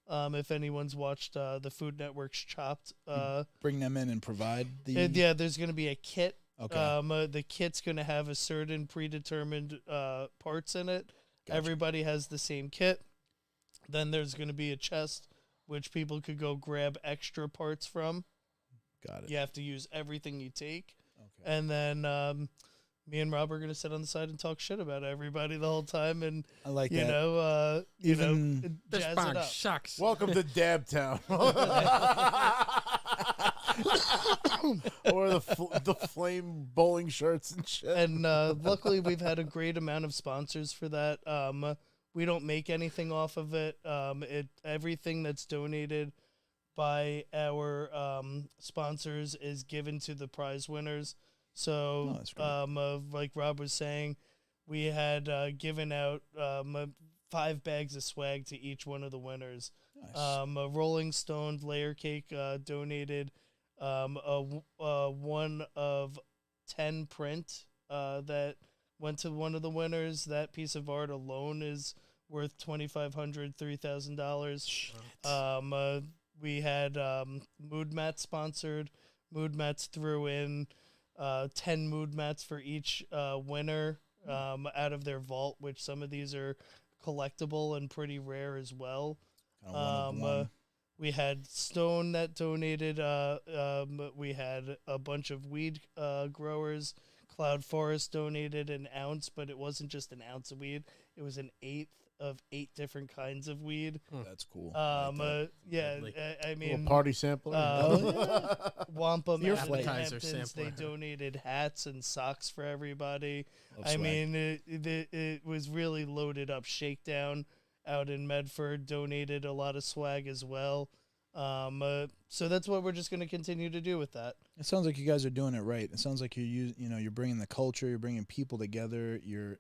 If anyone's watched the Food Network's Chopped. Bring them in and provide the. Yeah, there's going to be a kit. Okay. The kit's going to have a certain predetermined parts in it. Gotcha. Everybody has the same kit. Then there's going to be a chest which people could go grab extra parts from. Got it. You have to use everything you take. Okay. And then me and Rob are going to sit on the side and talk shit about everybody the whole time. And, I like you that. know, This jazz bong it up. sucks. Welcome to Dab Town. Or the flame bowling shirts and shit. And luckily, we've had a great amount of sponsors for that. We don't make anything off of it. Everything that's donated by our sponsors is given to the prize winners. So, that's great. like Rob was saying, we had given out 5 bags of swag to each one of the winners. Nice. A Rolling Stone layer cake donated a 1 of 10 print that went to one of the winners. That piece of art alone is worth $2,500, $3,000. We had Mood Mats sponsored. Mood Mats threw in 10 Mood Mats for each winner out of their vault, which some of these are collectible and pretty rare as well. Kinda one of one. We had Stone that donated. We had a bunch of weed growers. Cloud Forest donated an ounce, but it wasn't just an ounce of weed. It was an 1/8 of 8 different kinds of weed. That's cool. I like that. Yeah, Lovely. I Little mean, party sampler. Wampum Your and appetizer Hamptons, they sampler. donated hats and socks for everybody. Love I swag. mean, it was really loaded up. Shakedown out in Medford donated a lot of swag as well. So that's what we're just going to continue to do with that. It sounds like you guys are doing it right. It sounds like you're bringing the culture, you're bringing people together, you're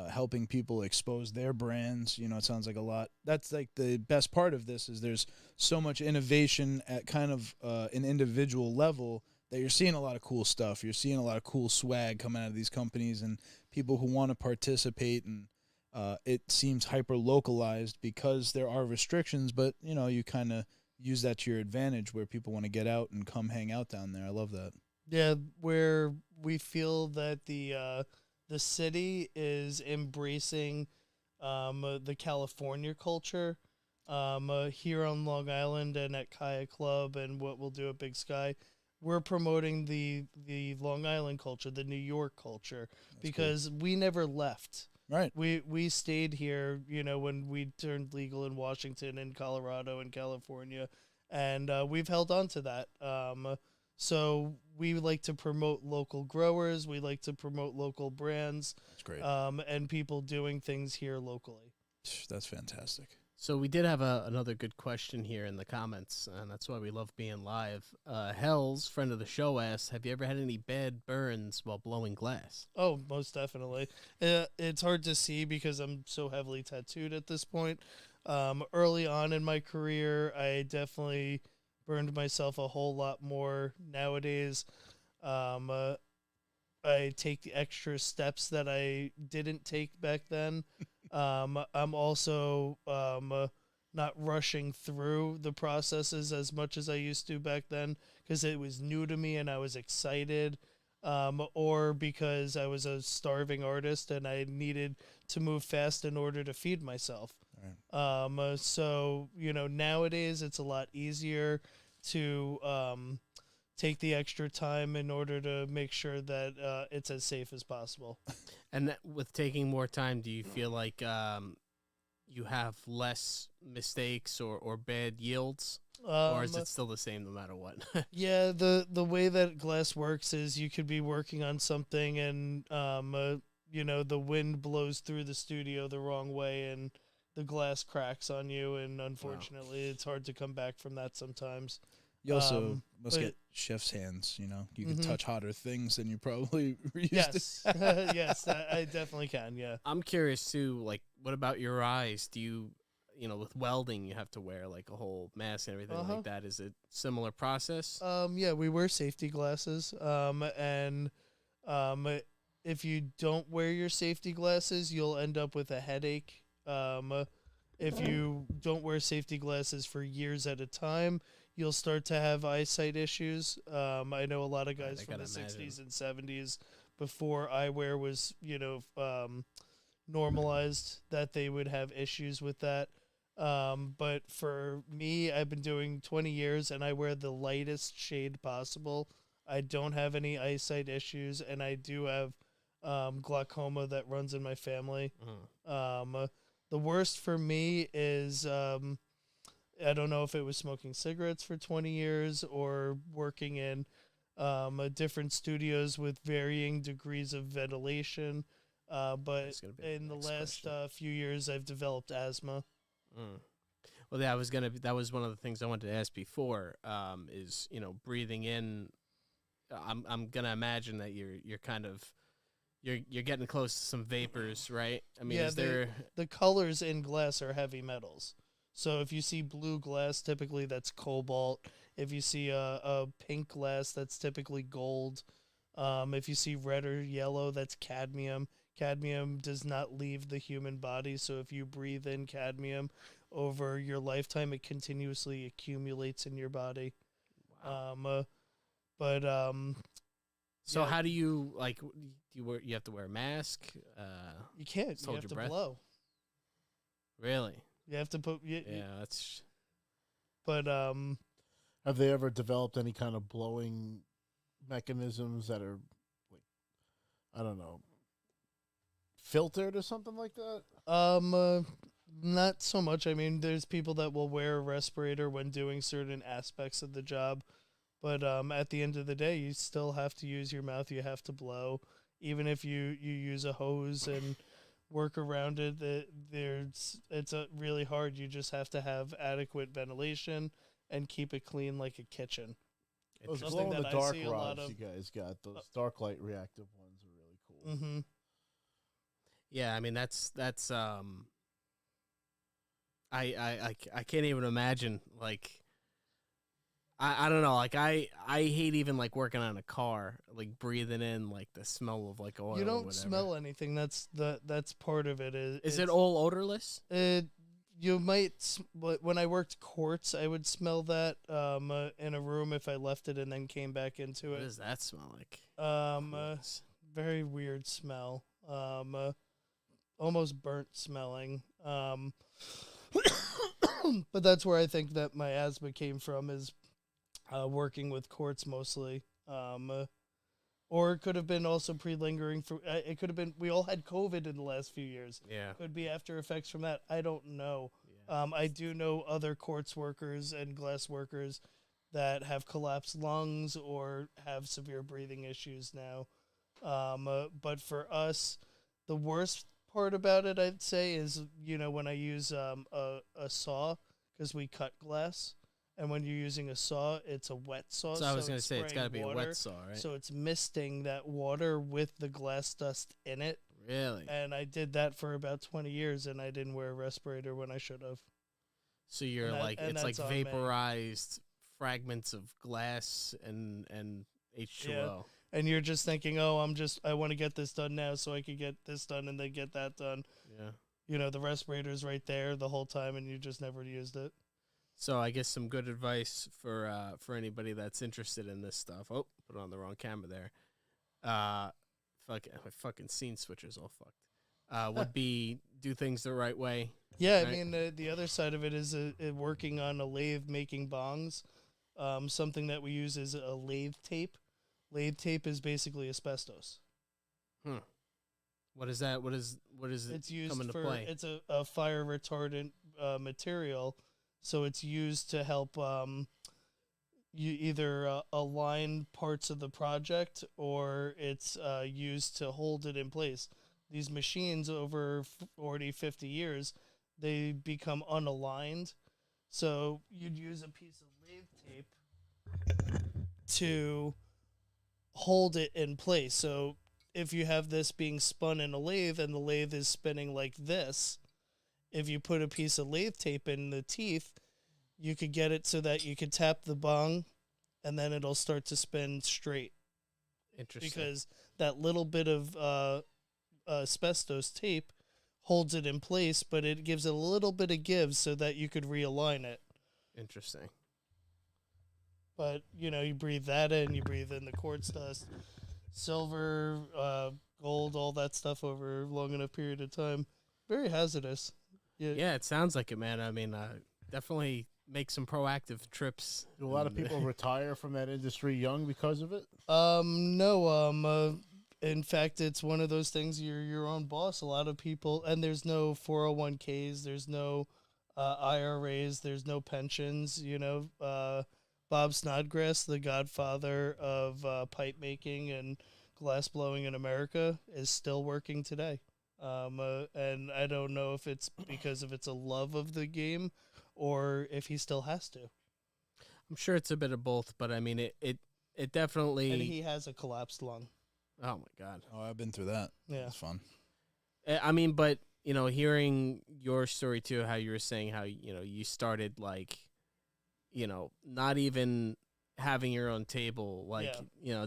helping people expose their brands. It sounds like a lot. That's like the best part of this is there's so much innovation at kind of an individual level that you're seeing a lot of cool stuff. You're seeing a lot of cool swag coming out of these companies and people who want to participate, and it seems hyper localized because there are restrictions, but you kind of use that to your advantage where people want to get out and come hang out down there. I love that. Yeah, where we feel that the city is embracing the California culture here on Long Island and at Kaya Club and what we'll do at Big Sky. We're promoting the Long Island culture, the New York culture, because we never left. Right. We stayed here, when we turned legal in Washington and Colorado and California, and we've held on to that. So we like to promote local growers. We like to promote local brands. That's great. And people doing things here locally. That's fantastic. So we did have another good question here in the comments, and that's why we love being live. Hell's, friend of the show, asks, have you ever had any bad burns while blowing glass? Oh, most definitely. It's hard to see because I'm so heavily tattooed at this point. Early on in my career, I definitely burned myself a whole lot more. Nowadays, I take the extra steps that I didn't take back then. I'm also not rushing through the processes as much as I used to back then because it was new to me and I was excited, or because I was a starving artist and I needed to move fast in order to feed myself. Right. So, nowadays it's a lot easier to take the extra time in order to make sure that it's as safe as possible. And with taking more time, do you feel like you have less mistakes or bad yields? Or is it still the same no matter what? Yeah, the way that glass works is you could be working on something and the wind blows through the studio the wrong way and the glass cracks on you, and unfortunately it's hard to come back from that sometimes. You also must get chef's hands, You can touch hotter things than you probably used Yes. to. Yes, I definitely can, yeah. I'm curious too, like, what about your eyes? Do you, with welding, you have to wear like a whole mask and everything like that. Is it similar process? Yeah, we wear safety glasses. And if you don't wear your safety glasses, you'll end up with a headache. If you don't wear safety glasses for years at a time, you'll start to have eyesight issues. I know a lot of guys from the 60s and 70s, before eyewear was, normalized, that they would have issues with that. But for me, I've been doing 20 years and I wear the lightest shade possible. I don't have any eyesight issues, and I do have glaucoma that runs in my family. The worst for me is I don't know if it was smoking cigarettes for 20 years or working in different studios with varying degrees of ventilation. But in the last few years, I've developed asthma. Well, that was one of the things I wanted to ask before. Is breathing in. I'm gonna imagine that you're kind of you're getting close to some vapors, right? I mean, Yeah, is there the colors in glass are heavy metals. So if you see blue glass, typically that's cobalt. If you see a pink glass, that's typically gold. If you see red or yellow, that's cadmium. Cadmium does not leave the human body, so if you breathe in cadmium over your lifetime, it continuously accumulates in your body. Wow. So yeah. how do you you have to wear a mask? You can't. You have to blow. Really? You have to put. That's. But have they ever developed any kind of blowing mechanisms that are like, I don't know, filtered or something like that? Not so much. I mean, there's people that will wear a respirator when doing certain aspects of the job, but at the end of the day, you still have to use your mouth. You have to blow, even if you use a hose and work around it. It's really hard. You just have to have adequate ventilation and keep it clean like a kitchen. Those Something glow in the that I dark see a lot rods of- you guys got, those dark light reactive ones are really cool. Mm-hmm. Yeah, I mean that's I can't even imagine, like I don't know, like I hate even like working on a car, like breathing in like the smell of like oil. You or don't whatever. smell anything. That's part of it. Is it all odorless? You might, but when I worked quartz, I would smell that in a room if I left it and then came back into What it. does that smell like? Quartz. Very weird smell. Almost burnt smelling. But that's where I think that my asthma came from, is working with quartz mostly. Or it could have been also pre-lingering. It could have been, we all had COVID in the last few years. Yeah. Could be after effects from that. I don't know. Yeah. I do know other quartz workers and glass workers that have collapsed lungs or have severe breathing issues now. But for us, the worst part about it, I'd say, is, when I use a saw, because we cut glass. And when you're using a saw, it's a wet saw. So I was going to say, it's got to be spraying a water. wet saw, right? So it's misting that water with the glass dust in it. Really? And I did that for about 20 years, and I didn't wear a respirator when I should have. So you're it's like vaporized fragments of glass and H2O. Yeah. And you're just thinking, oh, I want to get this done now so I can get this done and then get that done. Yeah. the respirator's right there the whole time, and you just never used it. So I guess some good advice for anybody that's interested in this stuff. Oh, put on the wrong camera there. My fucking scene switcher's all fucked. Would be do things the right way. Yeah, right? I mean, the other side of it is working on a lathe making bongs. Something that we use is a lathe tape. Lathe tape is basically asbestos. What is that? What is It's used come into for play? it's a fire retardant material, so it's used to help you either align parts of the project, or it's used to hold it in place. These machines over 40, 50 years, they become unaligned, so you'd use a piece of lathe tape to hold it in place. So if you have this being spun in a lathe and the lathe is spinning like this, if you put a piece of lathe tape in the teeth, you could get it so that you could tap the bong and then it'll start to spin straight. Interesting. Because that little bit of asbestos tape holds it in place, but it gives it a little bit of give so that you could realign it. Interesting. But, you breathe that in, you breathe in the quartz dust, silver, gold, all that stuff over a long enough period of time. Very hazardous. Yeah, it sounds like it, man. I mean, definitely make some proactive trips. Do a lot of people retire from that industry young because of it? No. In fact, it's one of those things, you're your own boss. A lot of people, and there's no 401ks, there's no IRAs, there's no pensions, Bob Snodgrass, the godfather of pipe making and glass blowing in America, is still working today. And I don't know if it's because of it's a love of the game or if he still has to. I'm sure it's a bit of both, but I mean, it definitely. And he has a collapsed lung. Oh my God. Oh, I've been through that. Yeah. It's fun. I mean, but hearing your story too, how you were saying how you started like, not even having your own table, like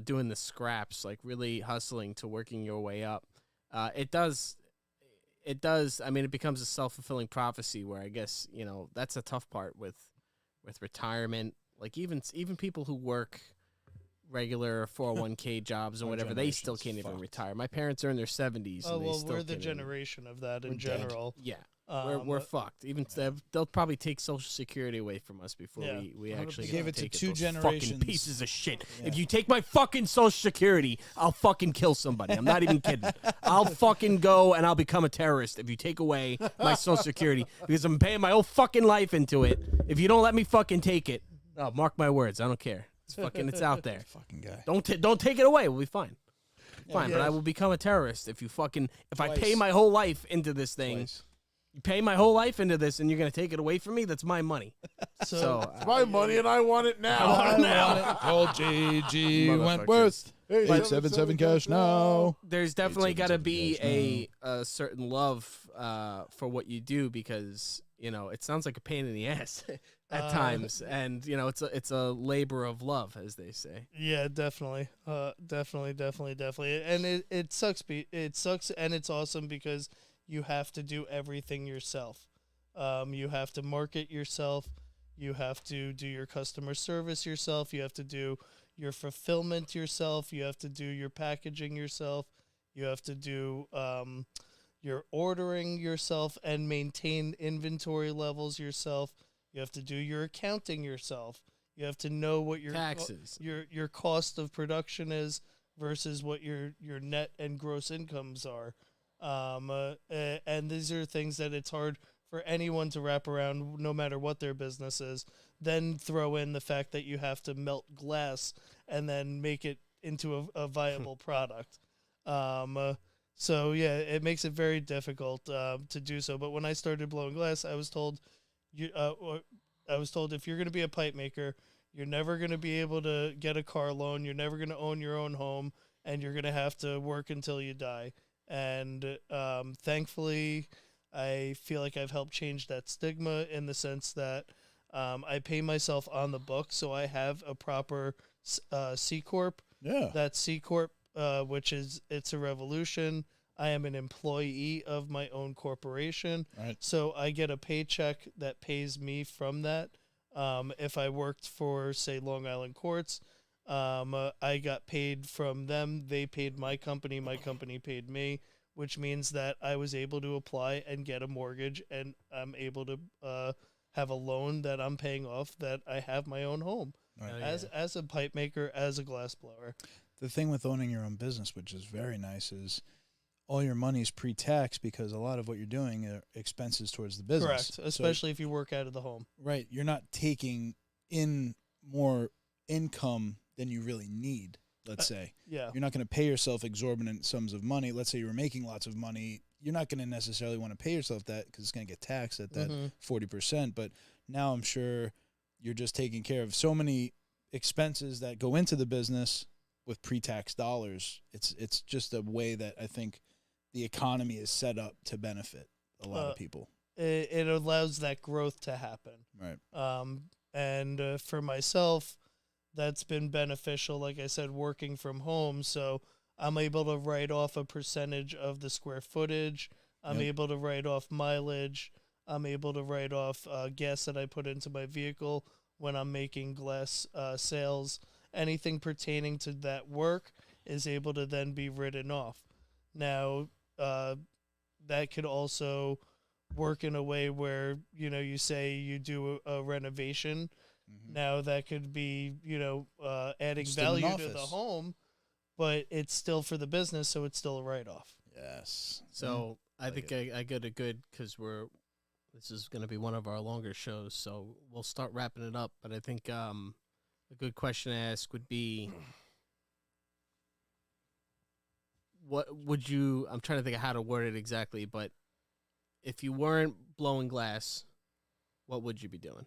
doing the scraps, like really hustling to working your way up. It does. I mean, it becomes a self-fulfilling prophecy where I guess that's a tough part with retirement. Like even people who work regular 401k jobs or Our whatever, they still can't generation's even fucked. retire. My parents are in their 70s. Oh, and they well, still we're the can't even- generation of that in We're dead. general. Yeah. We're fucked. Even they'll probably take Social Security away from us before Yeah. we actually They gave get it to take two Those fucking generations. pieces of shit. Yeah. If you take my fucking Social Security, I'll fucking kill somebody. I'm not even kidding. I'll fucking go and I'll become a terrorist if you take away my Social Security because I'm paying my whole fucking life into it. If you don't let me fucking take it, oh, mark my words. I don't care. It's out there. Fucking guy. Don't take it away. We'll be fine. Fine, but Yeah. I will become a terrorist if I Twice. pay my whole life into this thing. Twice. You pay my whole life into this, and you're gonna take it away from me. That's my money. So It's my money and I want it now. I want it now. Old JG Motherfuckers. Wentworth. Hey, 577 cash now. there's definitely got to 877 be a certain love for what you do because it sounds like a pain in the ass at times, and it's a labor of love, as they say. Yeah, definitely. Definitely. And it sucks. It sucks, and it's awesome because you have to do everything yourself. You have to market yourself. You have to do your customer service yourself. You have to do your fulfillment yourself. You have to do your packaging yourself. You have to do your ordering yourself and maintain inventory levels yourself. You have to do your accounting yourself. You have to know what your Taxes. your cost of production is versus what your net and gross incomes are. And these are things that it's hard for anyone to wrap around, no matter what their business is. Then throw in the fact that you have to melt glass and then make it into a viable product. So yeah, it makes it very difficult to do so. But when I started blowing glass, I was told, if you're going to be a pipe maker, you're never going to be able to get a car loan. You're never going to own your own home, and you're going to have to work until you die. And thankfully, I feel like I've helped change that stigma in the sense that I pay myself on the book, so I have a proper C Corp. Yeah. That C Corp, which is It's a Revolution. I am an employee of my own corporation. Right. So I get a paycheck that pays me from that. If I worked for, say, Long Island Courts, I got paid from them. They paid my company paid me, which means that I was able to apply and get a mortgage, and I'm able to have a loan that I'm paying off, that I have my own home Right. as a pipe maker, as a glass blower. The thing with owning your own business, which is very nice, is all your money is pre-tax because a lot of what you're doing are expenses towards the business. Correct, So, especially if you work out of the home. right, you're not taking in more income than you really need, let's say. Yeah. You're not going to pay yourself exorbitant sums of money. Let's say you were making lots of money. You're not going to necessarily want to pay yourself that because it's going to get taxed at that 40%. But now I'm sure you're just taking care of so many expenses that go into the business with pre-tax dollars. It's just a way that I think the economy is set up to benefit a lot of people. It allows that growth to happen. Right. And for myself, that's been beneficial, like I said, working from home. So I'm able to write off a percentage of the square footage. I'm able to write off mileage. I'm able to write off gas that I put into my vehicle when I'm making glass sales. Anything pertaining to that work is able to then be written off. Now, that could also work in a way where, you say you do a renovation. Mm-hmm. Now that could be, adding Just in an value to the office. home, but it's still for the business, so it's still a write-off. Yes. So I think I got a good, because this is going to be one of our longer shows, so we'll start wrapping it up. But I think a good question to ask would be, what would you? I'm trying to think of how to word it exactly, but if you weren't blowing glass, what would you be doing?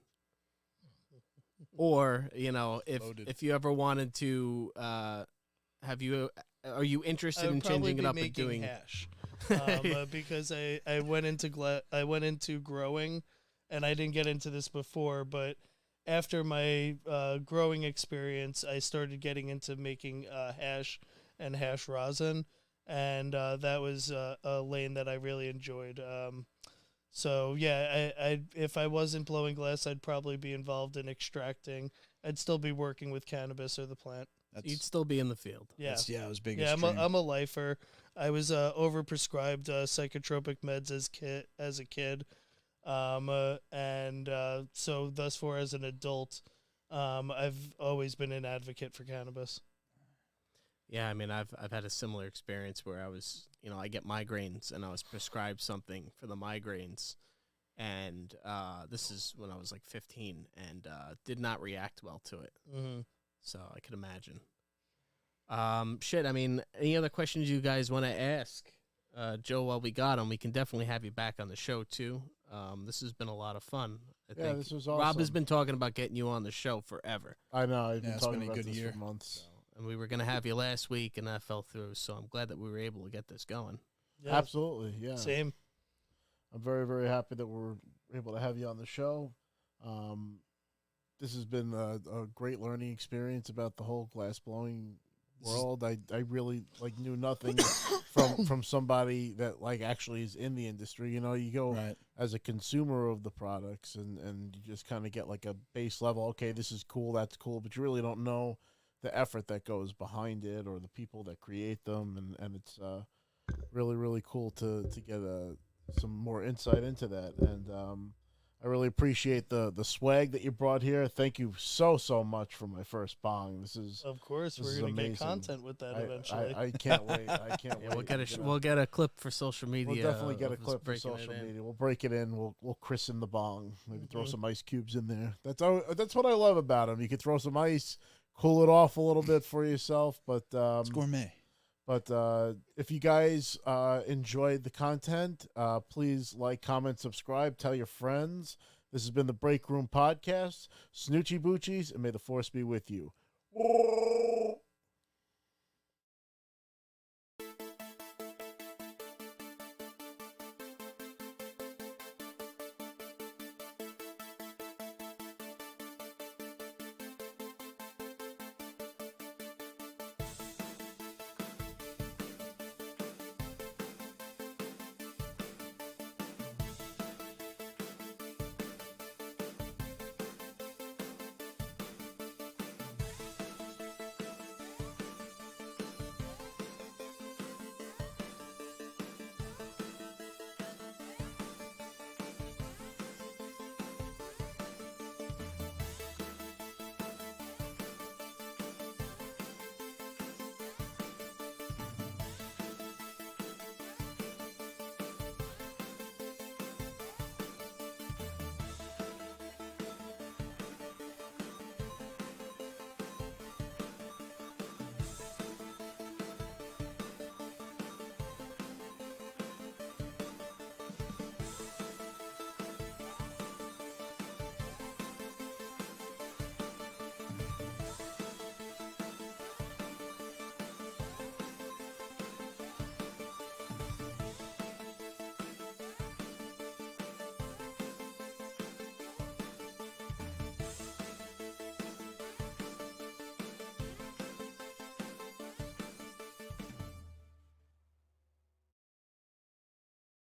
Or if you ever wanted to, are you interested in changing it up and doing hash? Because I went into growing, and I didn't get into this before, but after my growing experience, I started getting into making hash and hash rosin, and that was a lane that I really enjoyed. So yeah, I if I wasn't blowing glass, I'd probably be involved in extracting. I'd still be working with cannabis or the plant. You'd still be in the field. Yeah, it was big. yeah. I'm a lifer. I was overprescribed psychotropic meds as a kid, and so thus far as an adult, I've always been an advocate for cannabis. Yeah, I mean, I've had a similar experience where I was, I get migraines and I was prescribed something for the migraines, and this is when I was like 15, and did not react well to it. Mm-hmm. So I could imagine. I mean, any other questions you guys want to ask Joe while we got him? We can definitely have you back on the show too. This has been a lot of fun. I think this was awesome. Rob has been talking about getting you on the show forever. I know. I've been it's talking been a about good this year. for months. And we were going to have you last week, and that fell through. So I'm glad that we were able to get this going. Yeah. Absolutely, yeah. Same. I'm very, very happy that we're able to have you on the show. This has been a great learning experience about the whole glass blowing world. I really knew nothing from somebody that actually is in the industry. You go Right. as a consumer of the products and you just kind of get a base level. Okay, this is cool, that's cool, but you really don't know the effort that goes behind it or the people that create them, and it's really, really cool to get some more insight into that. And I really appreciate the swag that you brought here. Thank you so much for my first bong. This is, Of course, this we're is going to get amazing. content with that eventually. I can't wait. I can't Yeah, wait. we'll get a clip for social media. We'll definitely get a of us clip for breaking it social in. media. We'll break it in. We'll christen the bong. Maybe throw some ice cubes in there. That's what I love about them. You can throw some ice, cool it off a little bit for yourself. But It's gourmet. But if you guys enjoyed the content, please like, comment, subscribe, tell your friends. This has been the Break Room Podcast. Snoochie Boochies, and may the force be with you.